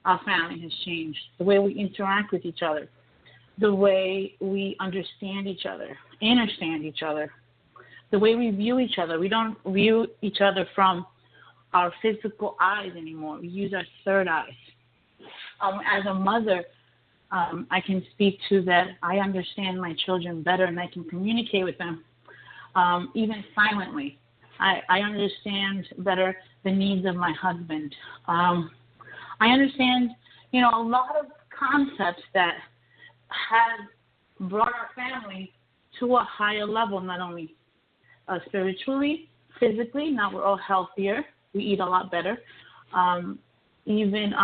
E: our family has changed. The way we interact with each other, the way we understand each other, the way we view each other. We don't view each other from our physical eyes anymore. We use our third eyes. As a mother, I can speak to that. I understand my children better, and I can communicate with them, even silently. I understand better the needs of my husband. I understand, a lot of concepts that have brought our family to a higher level, not only spiritually, physically. Now we're all healthier. We eat a lot better. even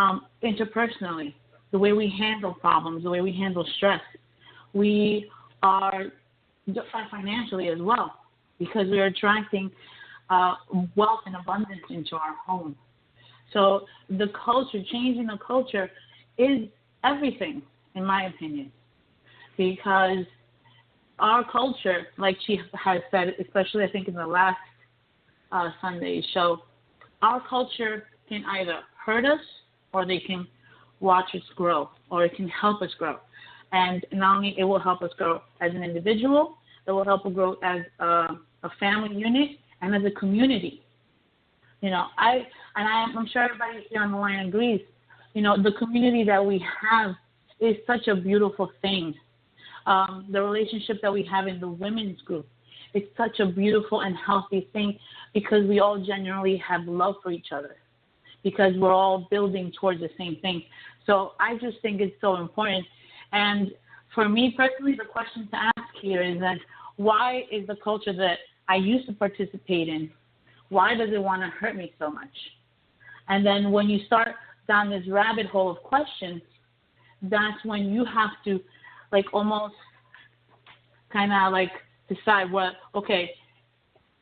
E: interpersonally, the way we handle problems, the way we handle stress. We are financially as well, because we are attracting wealth and abundance into our home. So the culture, changing the culture, is everything, in my opinion, because our culture, like she has said, especially I think in the last Sunday show, our culture can either hurt us or they can watch us grow, or it can help us grow. And not only it will help us grow as an individual, it will help us grow as a family unit and as a community. You know, I'm sure everybody here on the line agrees. You know, the community that we have is such a beautiful thing. The relationship that we have in the women's group is such a beautiful and healthy thing, because we all genuinely have love for each other, because we're all building towards the same thing. So I just think it's so important. And for me personally, the question to ask here is that why is the culture that I used to participate in, why does it want to hurt me so much? And then when you start down this rabbit hole of questions, that's when you have to like almost kind of like decide okay,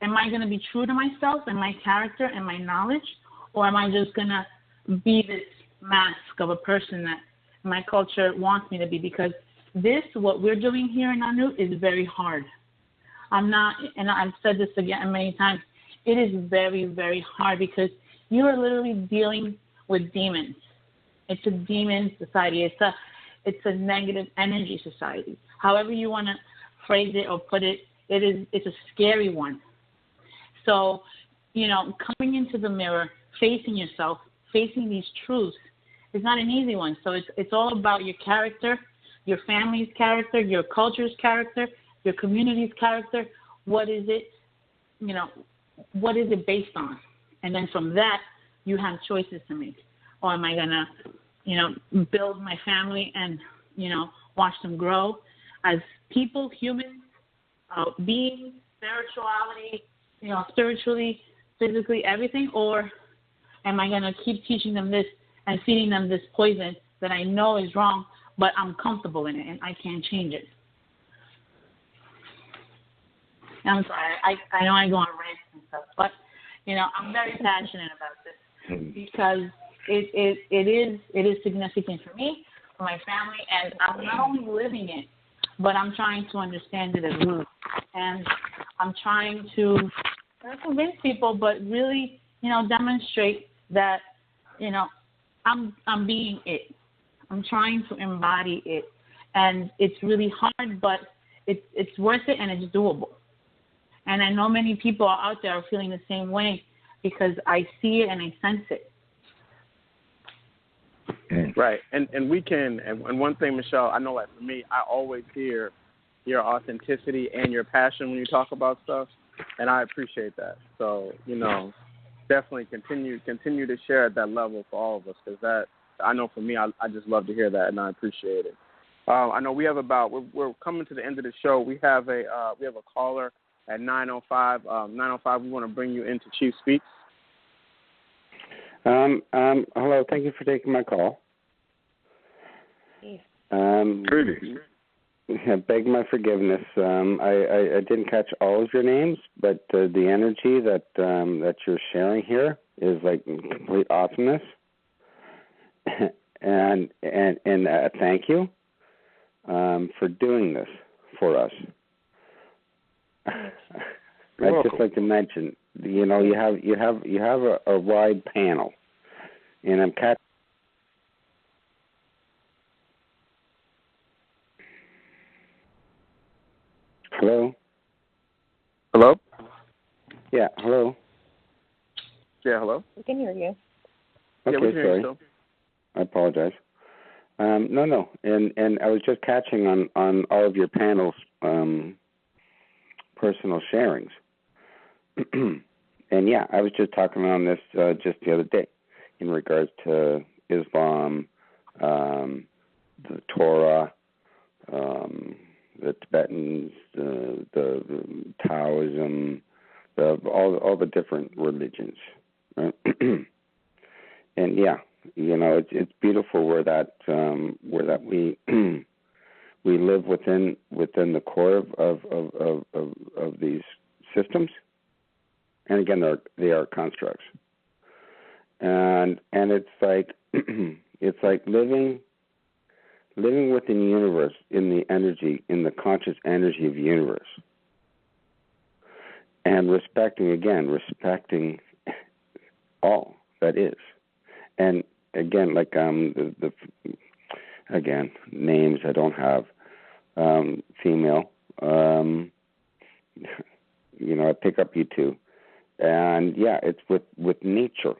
E: am I going to be true to myself and my character and my knowledge, or am I just going to be this mask of a person that my culture wants me to be? Because what we're doing here in Anu is very hard. I'm not, and I've said this again many times, it is very, very hard, because you are literally dealing with demons. It's a demon society. It's a negative energy society. However you want to phrase it or put it, it's a scary one. So, you know, coming into the mirror, facing yourself, facing these truths is not an easy one. So it's all about your character, your family's character, your culture's character, your community's character. What is it, you know, what is it based on? And then from that, you have choices to make. Or am I going to, you know, build my family and, you know, watch them grow as people, humans, beings, spirituality, you know, spiritually, physically, everything? Or am I going to keep teaching them this and feeding them this poison that I know is wrong, but I'm comfortable in it and I can't change it? I'm sorry, I know I go on rants and stuff, but, you know, I'm very passionate about this, because it is significant for me, for my family, and I'm not only living it, but I'm trying to understand it as well. And I'm trying to not convince people, but really, you know, demonstrate that, you know, I'm being it. I'm trying to embody it. And it's really hard, but it's worth it and it's doable. And I know many people are out there are feeling the same way, because I see it and I sense it.
C: Right. And we can, and one thing, Michelle, I know, like for me, I always hear your authenticity and your passion when you talk about stuff, and I appreciate that. So, you know, definitely continue to share at that level for all of us, because that, I know for me, I just love to hear that, and I appreciate it. I know we have we're coming to the end of the show. We have a caller at 905. 905, we want to bring you into Chief Speaks.
L: Hello, thank you for taking my call.
A: Greetings.
L: I beg my forgiveness. I didn't catch all of your names, but the energy that you're sharing here is like complete awesomeness. and thank you for doing this for us. I'd just like to mention, you know, you have a wide panel, and I'm catching. Hello?
C: Hello?
L: Yeah, hello?
C: Yeah, hello?
D: We can hear you.
L: Okay,
C: yeah, we can hear you still.
L: I apologize. No. And I was just catching on all of your panels' personal sharings. And yeah, I was just talking on this just the other day in regards to Islam, the Torah, the Tibetans, the Taoism, all the different religions. Right? yeah, it's beautiful where that we we live within the core of these systems, and again they are constructs, and it's like it's like living within the universe, in the conscious energy of the universe, and respecting all that is. And again, like the names I don't have, female, I pick up you two, and yeah, it's with nature,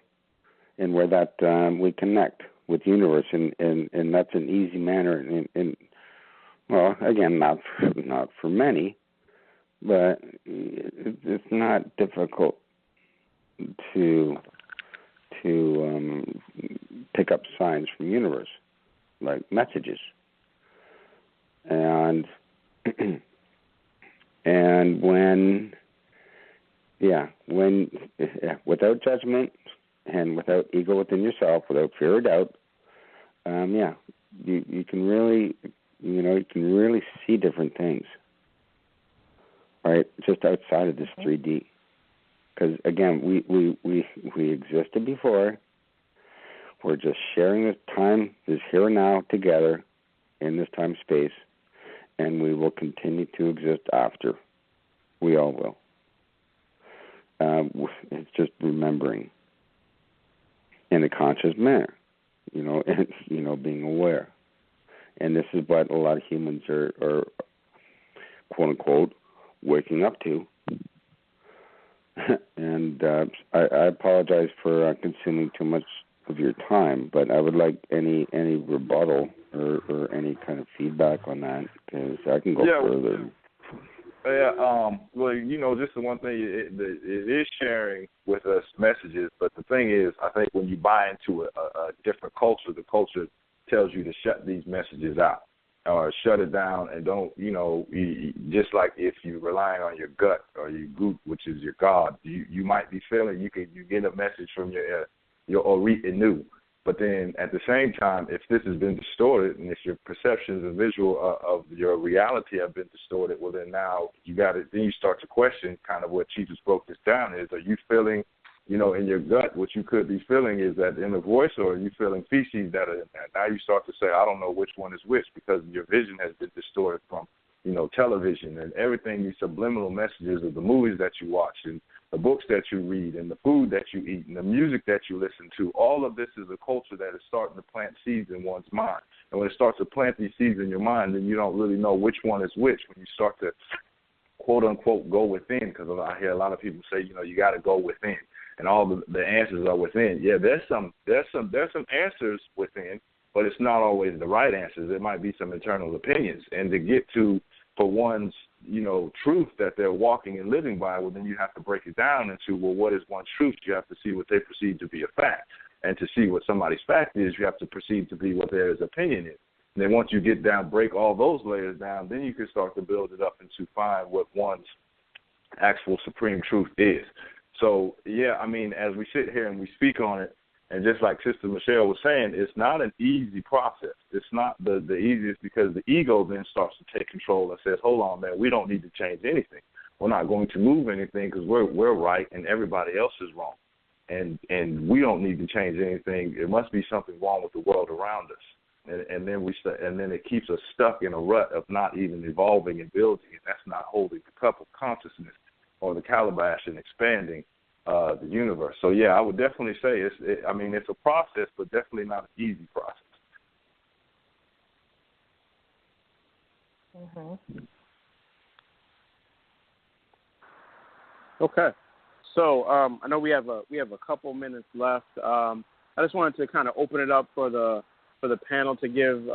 L: and where that we connect with universe, and that's an easy manner, and well, again, not for many, but it's not difficult to pick up signs from the universe, like messages, and when without judgment and without ego within yourself, without fear or doubt, you can really see different things, right? Just outside of this 3D. Because again, we existed before. We're just sharing this time, this here and now together in this time space, and we will continue to exist after. We all will. It's just remembering in a conscious manner, and being aware. And this is what a lot of humans are quote unquote waking up to. And I apologize for consuming too much of your time, but I would like any rebuttal or any kind of feedback on that, because I can go further.
A: Yeah, well, just the one thing, it is sharing with us messages, but the thing is, I think when you buy into a different culture, the culture tells you to shut these messages out or shut it down, and don't, just like if you're relying on your gut or your goot, which is your God, you might be feeling, you get a message from your Ori Inu. But then at the same time, if this has been distorted and if your perceptions and visual of your reality have been distorted, well, then now then you start to question kind of what Jesus broke this down is, are you feeling, in your gut, what you could be feeling is that inner voice, or are you feeling feces that are in there? Now you start to say, I don't know which one is which, because your vision has been distorted from, television and everything, these subliminal messages of the movies that you watch and the books that you read and the food that you eat and the music that you listen to. All of this is a culture that is starting to plant seeds in one's mind. And when it starts to plant these seeds in your mind, then you don't really know which one is which when you start to, quote unquote, go within, because I hear a lot of people say, you got to go within and all the answers are within. Yeah, there's some answers within, but it's not always the right answers. There might be some internal opinions. And to get to, for one's, truth that they're walking and living by, well, then you have to break it down into, well, what is one's truth? You have to see what they perceive to be a fact. And to see what somebody's fact is, you have to perceive to be what their opinion is. And then once you get down, break all those layers down, then you can start to build it up and to find what one's actual supreme truth is. So, yeah, I mean, as we sit here and we speak on it, and just like Sister Michelle was saying, it's not an easy process. It's not the easiest, because the ego then starts to take control and says, hold on, man, we don't need to change anything. We're not going to move anything because we're right and everybody else is wrong. And we don't need to change anything. It must be something wrong with the world around us. And then it keeps us stuck in a rut of not even evolving and building. And that's not holding the cup of consciousness or the calabash and expanding the universe. So, yeah, I would definitely say it's a process, but definitely not an easy process.
D: Mm-hmm.
C: Okay. So I know we have a couple minutes left. I just wanted to kind of open it up for the panel to give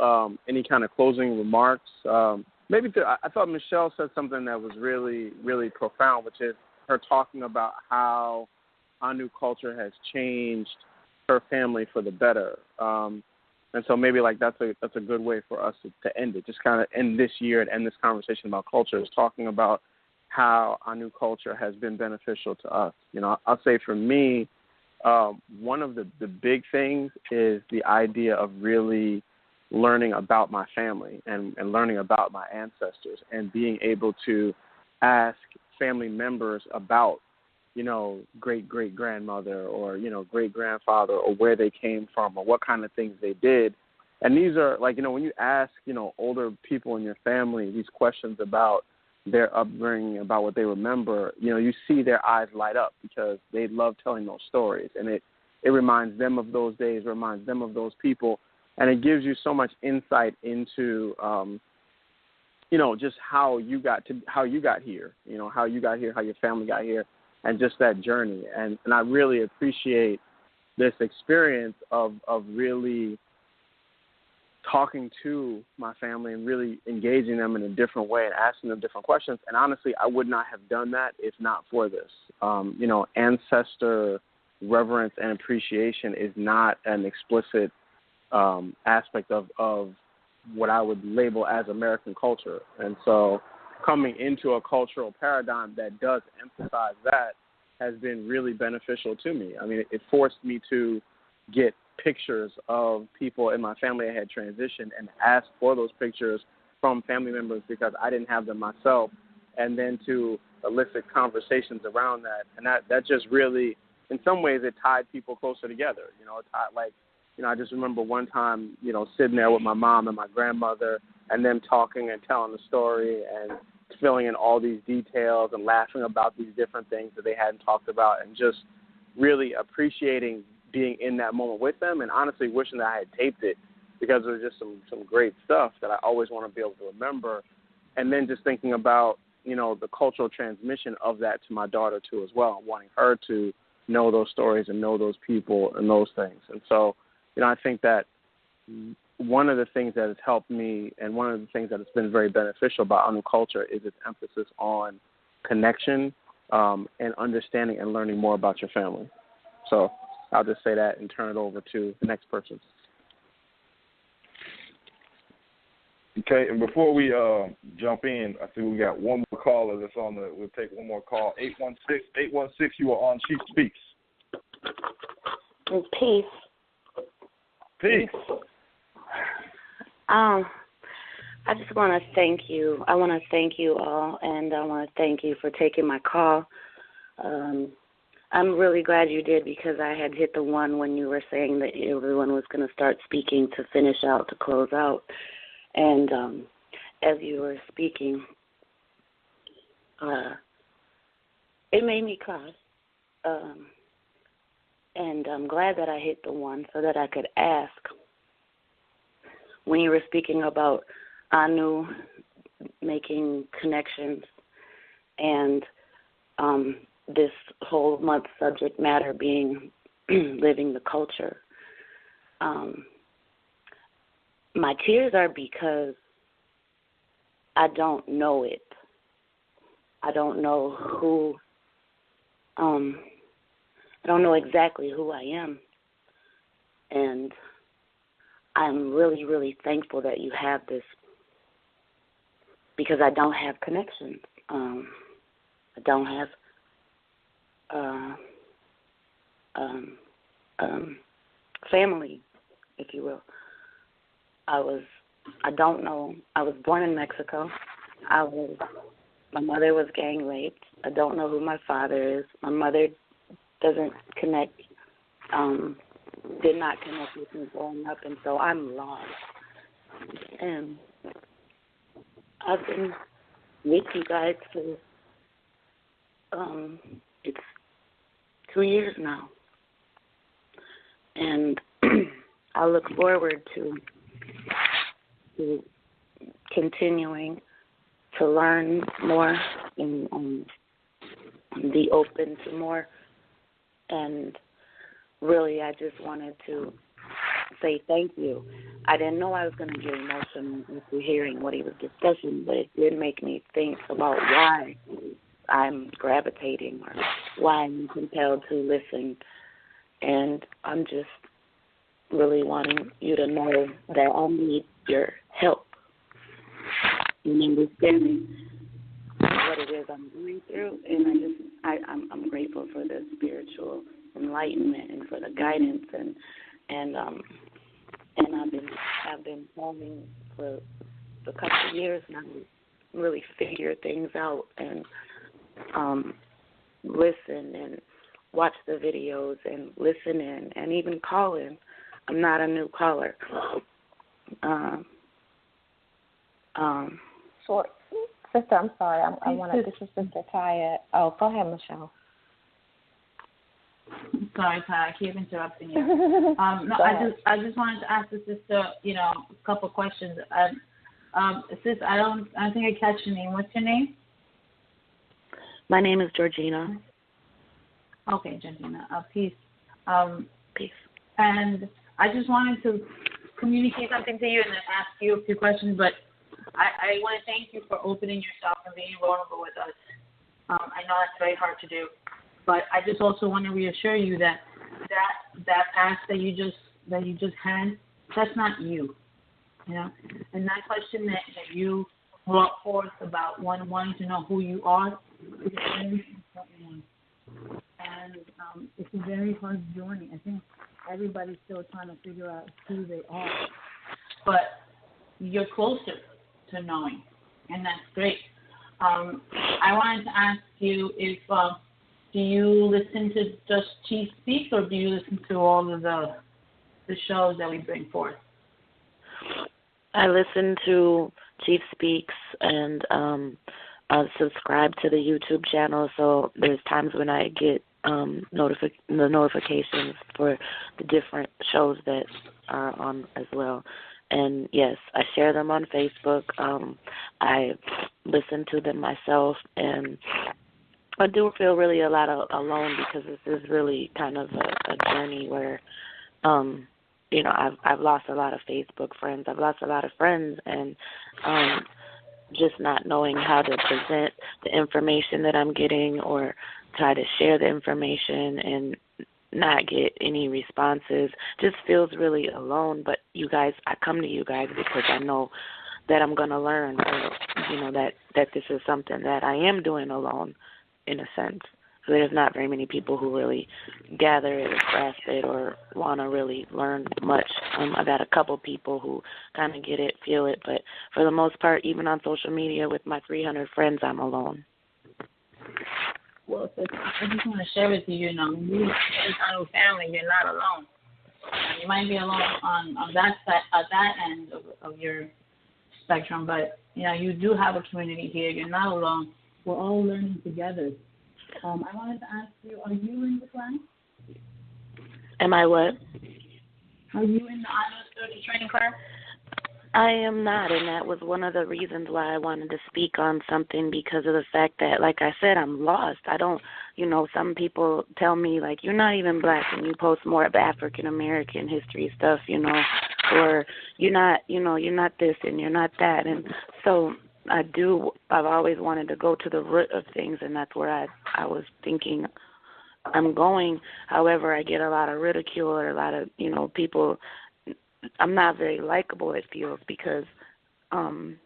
C: any kind of closing remarks. I thought Michelle said something that was really, really profound, which is her talking about how our new culture has changed her family for the better. And so maybe that's a good way for us to end it. Just kind of end this year and end this conversation about culture, is talking about how our new culture has been beneficial to us. I'll say for me, one of the big things is the idea of really learning about my family and learning about my ancestors and being able to ask family members about, great-great-grandmother or, great-grandfather or where they came from or what kind of things they did. And these are, when you ask, older people in your family these questions about their upbringing, about what they remember, you see their eyes light up because they love telling those stories. And it reminds them of those days, reminds them of those people, and it gives you so much insight into, just how you got here, how you got here, how your family got here, and just that journey. And I really appreciate this experience of really talking to my family and really engaging them in a different way and asking them different questions. And honestly, I would not have done that if not for this. Ancestor reverence and appreciation is not an explicit aspect of what I would label as American culture. And so coming into a cultural paradigm that does emphasize that has been really beneficial to me. I mean, it forced me to get pictures of people in my family that had transitioned and ask for those pictures from family members because I didn't have them myself, and then to elicit conversations around that. And that just really, in some ways, it tied people closer together. I just remember one time, sitting there with my mom and my grandmother and them talking and telling the story and filling in all these details and laughing about these different things that they hadn't talked about, and just really appreciating being in that moment with them, and honestly wishing that I had taped it because there was just some great stuff that I always want to be able to remember. And then just thinking about, the cultural transmission of that to my daughter too as well, wanting her to know those stories and know those people and those things. And so, I think that one of the things that has helped me and one of the things that has been very beneficial about Anu culture is its emphasis on connection and understanding and learning more about your family. So I'll just say that and turn it over to the next person.
A: Okay, and before we jump in, I think we got one more caller that's on the. We'll take one more call. 816, you are on She Speaks.
M: Peace.
A: Peace.
M: I just want to thank you. I want to thank you all, and I want to thank you for taking my call. I'm really glad you did because I had hit the one when you were saying that everyone was going to start speaking to finish out, to close out. And as you were speaking, it made me cry. And I'm glad that I hit the one so that I could ask. When you were speaking about Anu making connections and this whole month subject matter being living the culture, my tears are because I don't know it. I don't know who, I don't know exactly who I am. And I'm really, really thankful that you have this because I don't have connections. I don't have family, if you will. I was born in Mexico. My mother was gang raped. I don't know who my father is. My mother doesn't connect, did not connect with me growing up, and so I'm lost. And I've been with you guys for it's 2 years now, and I look forward to continuing to learn more and be open to more. And really, I just wanted to say thank you. I didn't know I was going to get emotional after hearing what he was discussing, but it did make me think about why I'm gravitating or why I'm compelled to listen. And I'm just really wanting you to know that I need your help in understanding what it is I'm going through. And I'm grateful for the spiritual enlightenment and for the guidance and I've been forming for a couple of years now, really figure things out and listen and watch the videos and listen in and even call in. I'm not a new caller.
D: Short. Sister, I'm sorry. I want to. This is Sister Taya. Oh, go ahead, Michelle.
E: Sorry, Ty. I keep interrupting you. No, I just wanted to ask the sister, a couple questions. Sis, I don't think I catch your name. What's your name?
M: My name is Georgina.
E: Okay, Georgina. Peace.
M: Peace.
E: And I just wanted to communicate something to you and then ask you a few questions, but I want to thank you for opening yourself and being vulnerable with us. I know that's very hard to do, but I just also want to reassure you that past that you just had, that's not you, And that question that you brought forth about wanting to know who you are is a very important one. And it's a very hard journey. I think everybody's still trying to figure out who they are. But you're closer to knowing, and that's great. I wanted to ask you if do you listen to just Chief Speaks, or do you listen to all of the shows that we bring forth?
M: I listen to Chief Speaks and subscribe to the YouTube channel, so there's times when I get the notifications for the different shows that are on as well. And yes, I share them on Facebook. I listen to them myself, and I do feel really a lot alone because this is really kind of a journey where, I've lost a lot of Facebook friends. I've lost a lot of friends, and just not knowing how to present the information that I'm getting or try to share the information and not get any responses, just feels really alone. But you guys, I come to you guys because I know that I'm going to learn, that this is something that I am doing alone in a sense. So there's not very many people who really gather it or grasp it or want to really learn much. I've got a couple people who kind of get it, feel it, but for the most part, even on social media with my 300 friends, I'm alone.
E: Well, I just want to share with you, you as a family, you're not alone. You might be alone on that side, at that end of your spectrum, but you do have a community here. You're not alone. We're all learning together. I wanted to ask you, are you in the class?
M: Am I what?
E: Are you in the Honor Study training class?
M: I am not, and that was one of the reasons why I wanted to speak on something, because of the fact that, like I said, I'm lost. I don't, some people tell me, like, you're not even black and you post more of African-American history stuff, or you're not this and you're not that. And so I've always wanted to go to the root of things, and that's where I was thinking I'm going. However, I get a lot of ridicule or a lot of, people. I'm not very likable, it feels, because I'm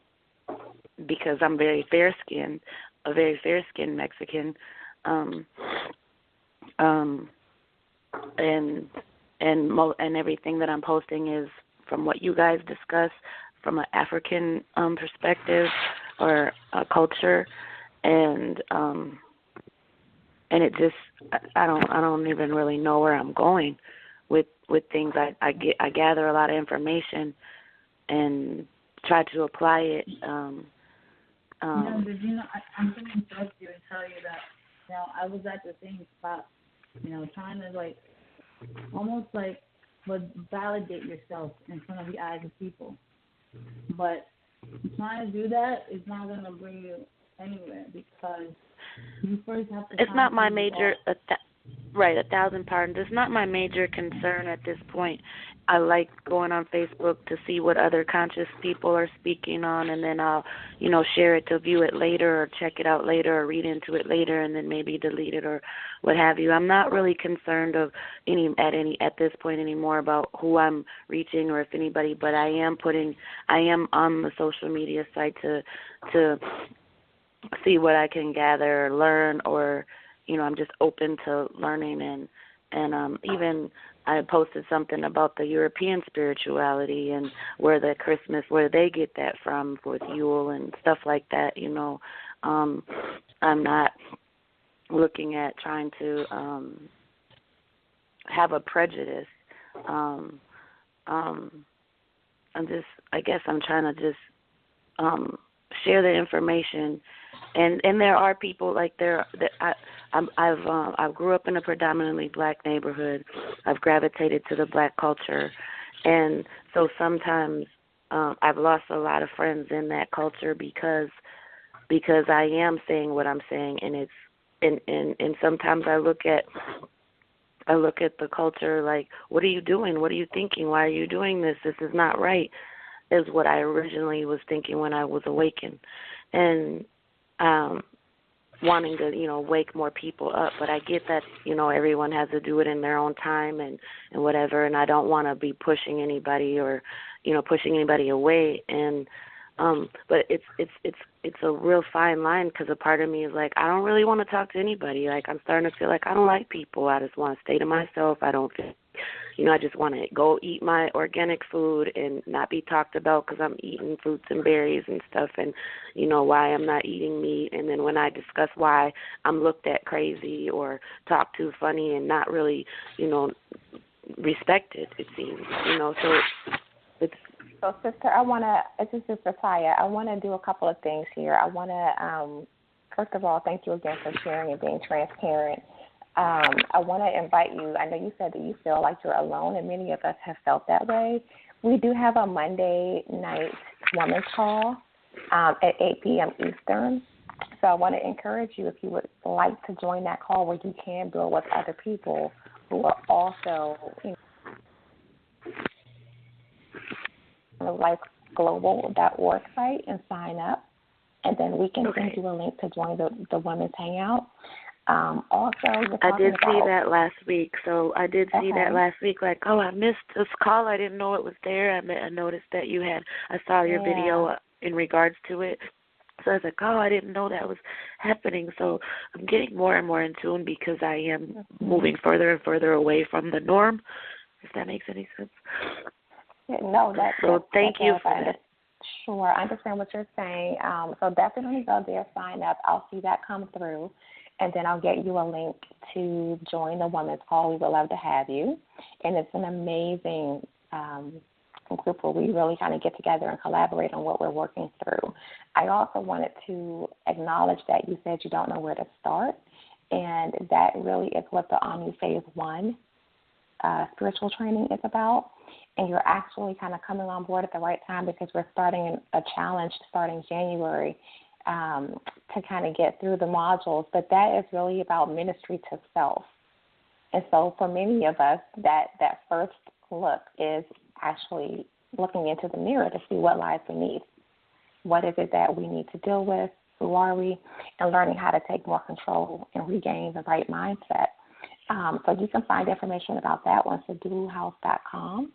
M: very fair-skinned, a very fair-skinned Mexican, and everything that I'm posting is from what you guys discuss from an African perspective or a culture, and it just I don't even really know where I'm going with things. I gather a lot of information and try to apply it.
E: I'm going to interrupt you and tell you that I was at the same spot, trying to almost validate yourself in front of the eyes of people. But trying to do that is not going to bring you anywhere, because you first have to.
M: It's not my major. Right, 1,000 pardons. It's not my major concern at this point. I like going on Facebook to see what other conscious people are speaking on, and then I'll, share it to view it later or check it out later or read into it later and then maybe delete it or what have you. I'm not really concerned at this point anymore about who I'm reaching or if anybody, but I am on the social media site to see what I can gather or learn, or I'm just open to learning And even I posted something about the European spirituality and where they get that from with Yule and stuff like that. I'm not looking at trying to have a prejudice. I'm trying to just share the information, and there are people like there. I grew up in a predominantly black neighborhood. I've gravitated to the black culture, and so sometimes I've lost a lot of friends in that culture because I am saying what I'm saying, and it's and sometimes I look at the culture like, what are you doing? What are you thinking? Why are you doing this? This is not right, is what I originally was thinking when I was awakened. And wanting to, wake more people up. But I get that, everyone has to do it in their own time and whatever, and I don't want to be pushing anybody or, pushing anybody away. And but it's a real fine line, because a part of me is like, I don't really want to talk to anybody. Like, I'm starting to feel like I don't like people. I just want to stay to myself. I don't feel, I just want to go eat my organic food and not be talked about because I'm eating fruits and berries and stuff, and, why I'm not eating meat. And then when I discuss why, I'm looked at crazy or talked to funny and not really, respected, it seems, so it's.
D: So, sister, this is Sister Taya. I want to do a couple of things here. I want to, first of all, thank you again for sharing and being transparent. I want to invite you. I know you said that you feel like you're alone, and many of us have felt that way. We do have a Monday night women's call at 8 p.m. Eastern. So I want to encourage you, if you would like to join that call where you can build with other people who are also, like global.org site, and sign up, and then we can send you a link to join the women's hangout. Also,
M: I did see that last week. So I did see that last week. Like, I missed this call. I didn't know it was there. I noticed that I saw your video in regards to it. So I was like, I didn't know that was happening. So I'm getting more and more in tune, because I am moving further and further away from the norm, if that makes any sense.
D: No,
M: thank you for that.
D: Sure, I understand what you're saying. So definitely go there, sign up. I'll see that come through, and then I'll get you a link to join the women's call. We would love to have you, and it's an amazing group where we really kind of get together and collaborate on what we're working through. I also wanted to acknowledge that you said you don't know where to start, and that really is what the Omni Phase 1 spiritual training is about. And you're actually kind of coming on board at the right time, because we're starting a challenge starting January to kind of get through the modules. But that is really about ministry to self. And so for many of us, that first look is actually looking into the mirror to see what lies beneath. What is it that we need to deal with? Who are we? And learning how to take more control and regain the right mindset. So you can find information about that on SaduluHouse.com.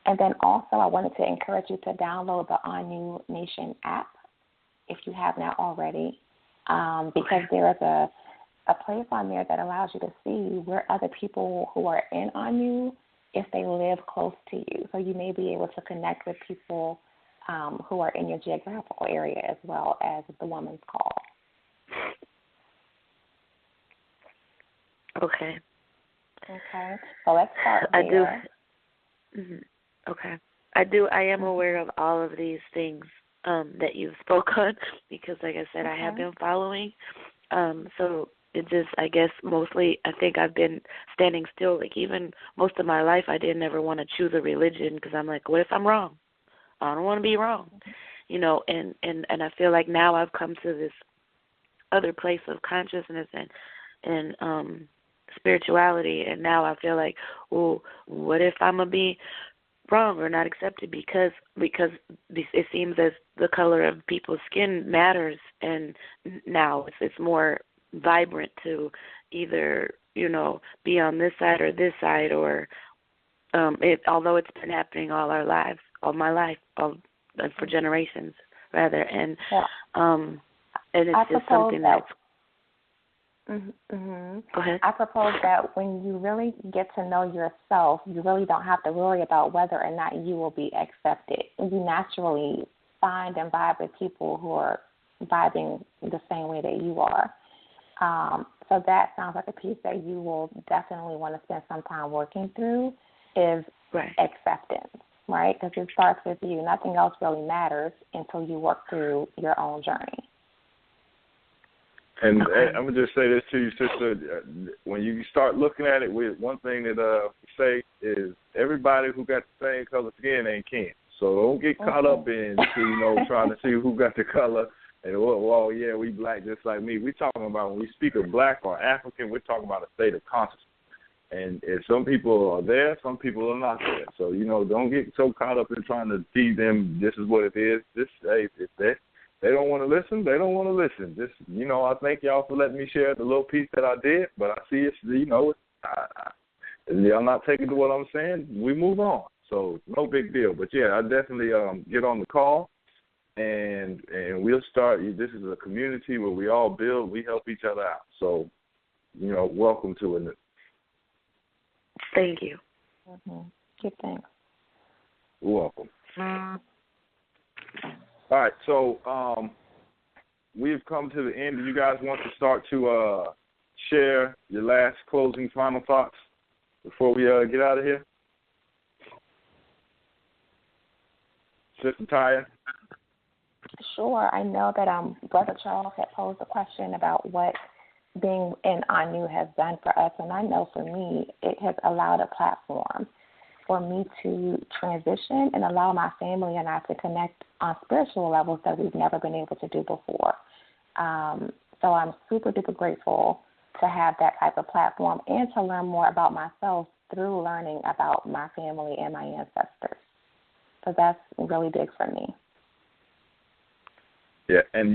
D: And then also I wanted to encourage you to download the Anu Nation app if you have not already, because there is a place on there that allows you to see where other people who are in Anu, if they live close to you. So you may be able to connect with people who are in your geographical area as well as the woman's call.
M: Okay.
D: So let's start there.
M: I do. Mm-hmm. Okay. I am aware of all of these things that you've spoke on, because, like I said, I have been following. So it just, I guess, mostly, I think I've been standing still. Like, even most of my life, I didn't ever want to choose a religion, because I'm like, what if I'm wrong? I don't want to be wrong, and I feel like now I've come to this other place of consciousness and spirituality, and now I feel like, well, what if I'm gonna be wrong or not accepted, because it seems as the color of people's skin matters, and now it's more vibrant to either be on this side or this side, or although it's been happening all my life, for generations rather, and it's just something that's
D: Mm-hmm.
M: Go ahead.
D: I propose that when you really get to know yourself, you really don't have to worry about whether or not you will be accepted. You naturally find and vibe with people who are vibing the same way that you are. So that sounds like a piece that you will definitely want to spend some time working through is acceptance, right? Because it starts with you. Nothing else really matters until you work through your own journey.
A: And I'm going to just say this to you, sister. When you start looking at it, one thing that we say is everybody who got the same color skin ain't kin. So don't get caught up in, trying to see who got the color. And, well, yeah, we black just like me. We're talking about when we speak of black or African, we're talking about a state of consciousness. And some people are there, some people are not there. So, don't get so caught up in trying to feed them this is what it is. If they don't want to listen, they don't want to listen. Just, I thank y'all for letting me share the little piece that I did. But I see it's, y'all not taking to what I'm saying, we move on. So no big deal. But, yeah, I definitely get on the call. And we'll start. This is a community where we all build, we help each other out. So, welcome to it.
M: Thank you.
D: Good, thanks.
A: You're welcome. All right, so we've come to the end. Do you guys want to start to share your last closing final thoughts before we get out of here? Sister Taya?
D: Sure. I know that Brother Charles had posed a question about what being in ANU has done for us, and I know for me it has allowed a platform for me to transition and allow my family and I to connect on spiritual levels that we've never been able to do before. So I'm super duper grateful to have that type of platform and to learn more about myself through learning about my family and my ancestors. So that's really big for me.
A: Yeah, and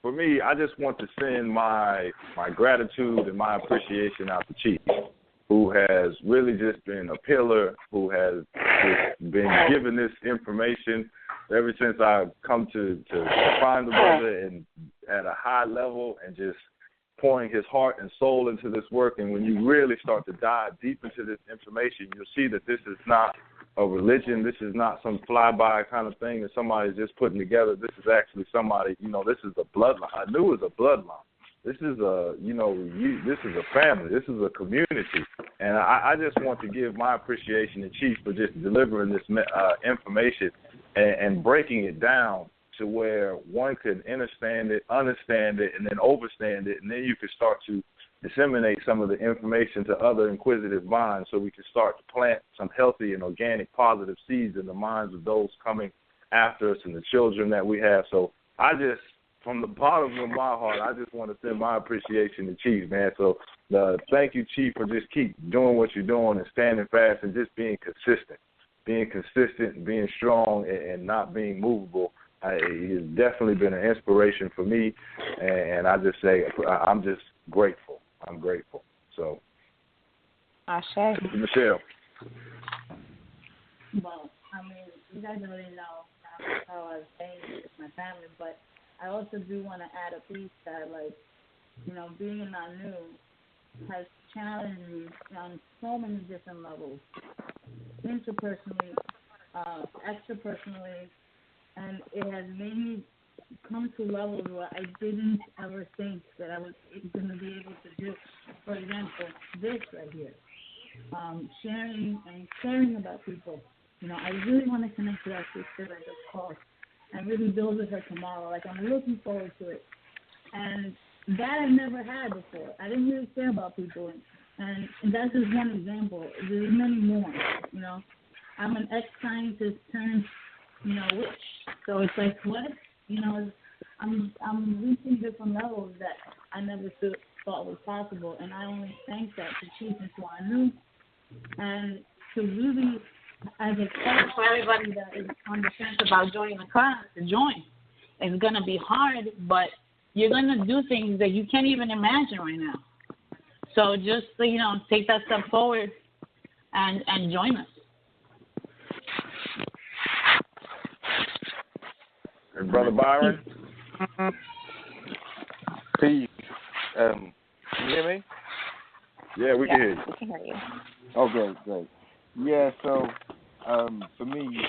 A: for me, I just want to send my gratitude and my appreciation out to Chief, who has really just been a pillar, who has just been given this information ever since I've come to find the brother and at a high level and just pouring his heart and soul into this work. And when you really start to dive deep into this information, you'll see that this is not a religion. This is not some flyby kind of thing that somebody's just putting together. This is actually somebody, this is a bloodline. I knew it was a bloodline. This is this is a family. This is a community. And I just want to give my appreciation to Chief for just delivering this information and breaking it down to where one could understand it, and then overstand it, and then you could start to disseminate some of the information to other inquisitive minds so we can start to plant some healthy and organic positive seeds in the minds of those coming after us and the children that we have. So I just, from the bottom of my heart, I just want to send my appreciation to Chief, man. So thank you, Chief, for just keep doing what you're doing and standing fast and just being consistent, being strong and not being movable. He has definitely been an inspiration for me, and I just say I'm just grateful. I'm grateful. So,
D: Ashe.
A: Michelle.
E: Well, you guys already know how I was saying with my family, but I also do want to add a piece that, being in ANU has challenged me on so many different levels, interpersonally, extrapersonally, and it has made me come to levels where I didn't ever think that I was going to be able to do. For example, this right here, sharing about people. I really want to connect with our sister that just called and really build with her tomorrow. I'm looking forward to it. And that I never had before. I didn't really care about people. And that's just one example. There's many more, I'm an ex-scientist turned, witch. So it's like, what? I'm reaching different levels that I never thought was possible. And I only thank that to Chief and to ANU. And to really, as a coach for everybody that is on the fence about joining the class, to join. It's going to be hard, but you're going to do things that you can't even imagine right now. So just, take that step forward and join us.
A: And Brother Byron?
B: Pete, can you hear me?
A: Yeah, we can hear you.
D: We can hear you.
B: Oh, great. Yeah, so for me,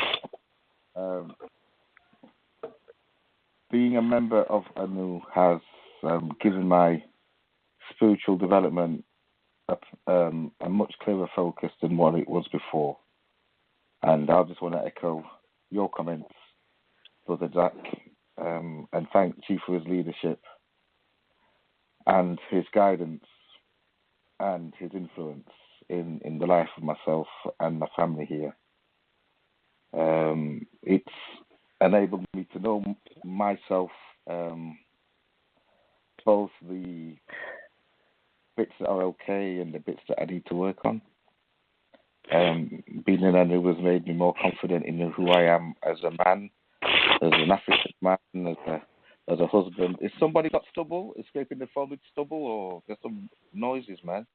B: being a member of ANU has given my spiritual development a much clearer focus than what it was before. And I just want to echo your comments, Brother Jack, and thank Chief for his leadership and his guidance and his influence in the life of myself and my family here. It's enabled me to know myself, both the bits that are okay and the bits that I need to work on. Being in ANU has made me more confident in who I am as a man, as an African man, as a husband. Is somebody got stubble? Escaping the phone with stubble, or there's some noises, man?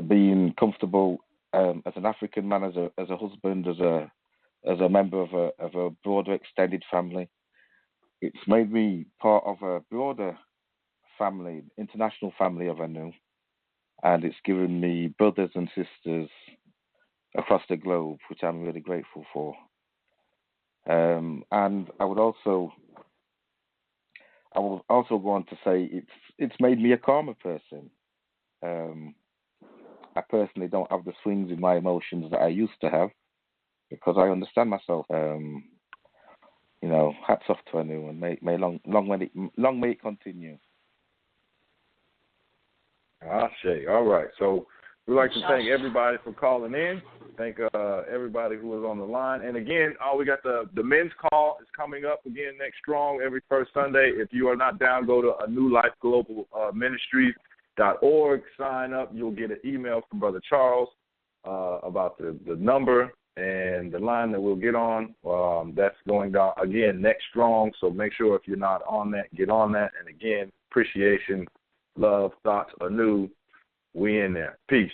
B: Being comfortable as an African man, as a husband, as a member of a broader extended family. It's made me part of a broader family, international family of ANU, and it's given me brothers and sisters across the globe, which I'm really grateful for. And I will also go on to say it's made me a calmer person. I personally don't have the swings in my emotions that I used to have because I understand myself. Hats off to ANU, and may long may it continue.
A: Ashe. All right. So we'd like to thank everybody for calling in. Thank everybody who was on the line. And again, we got the men's call is coming up again next strong every first Sunday. If you are not down, go to ANU Life Global Ministries.org. Sign up. You'll get an email from Brother Charles about the number and the line that we'll get on. That's going down again next strong. So make sure if you're not on that, get on that. And again, appreciation, love, thoughts, ANU. We in there. Peace.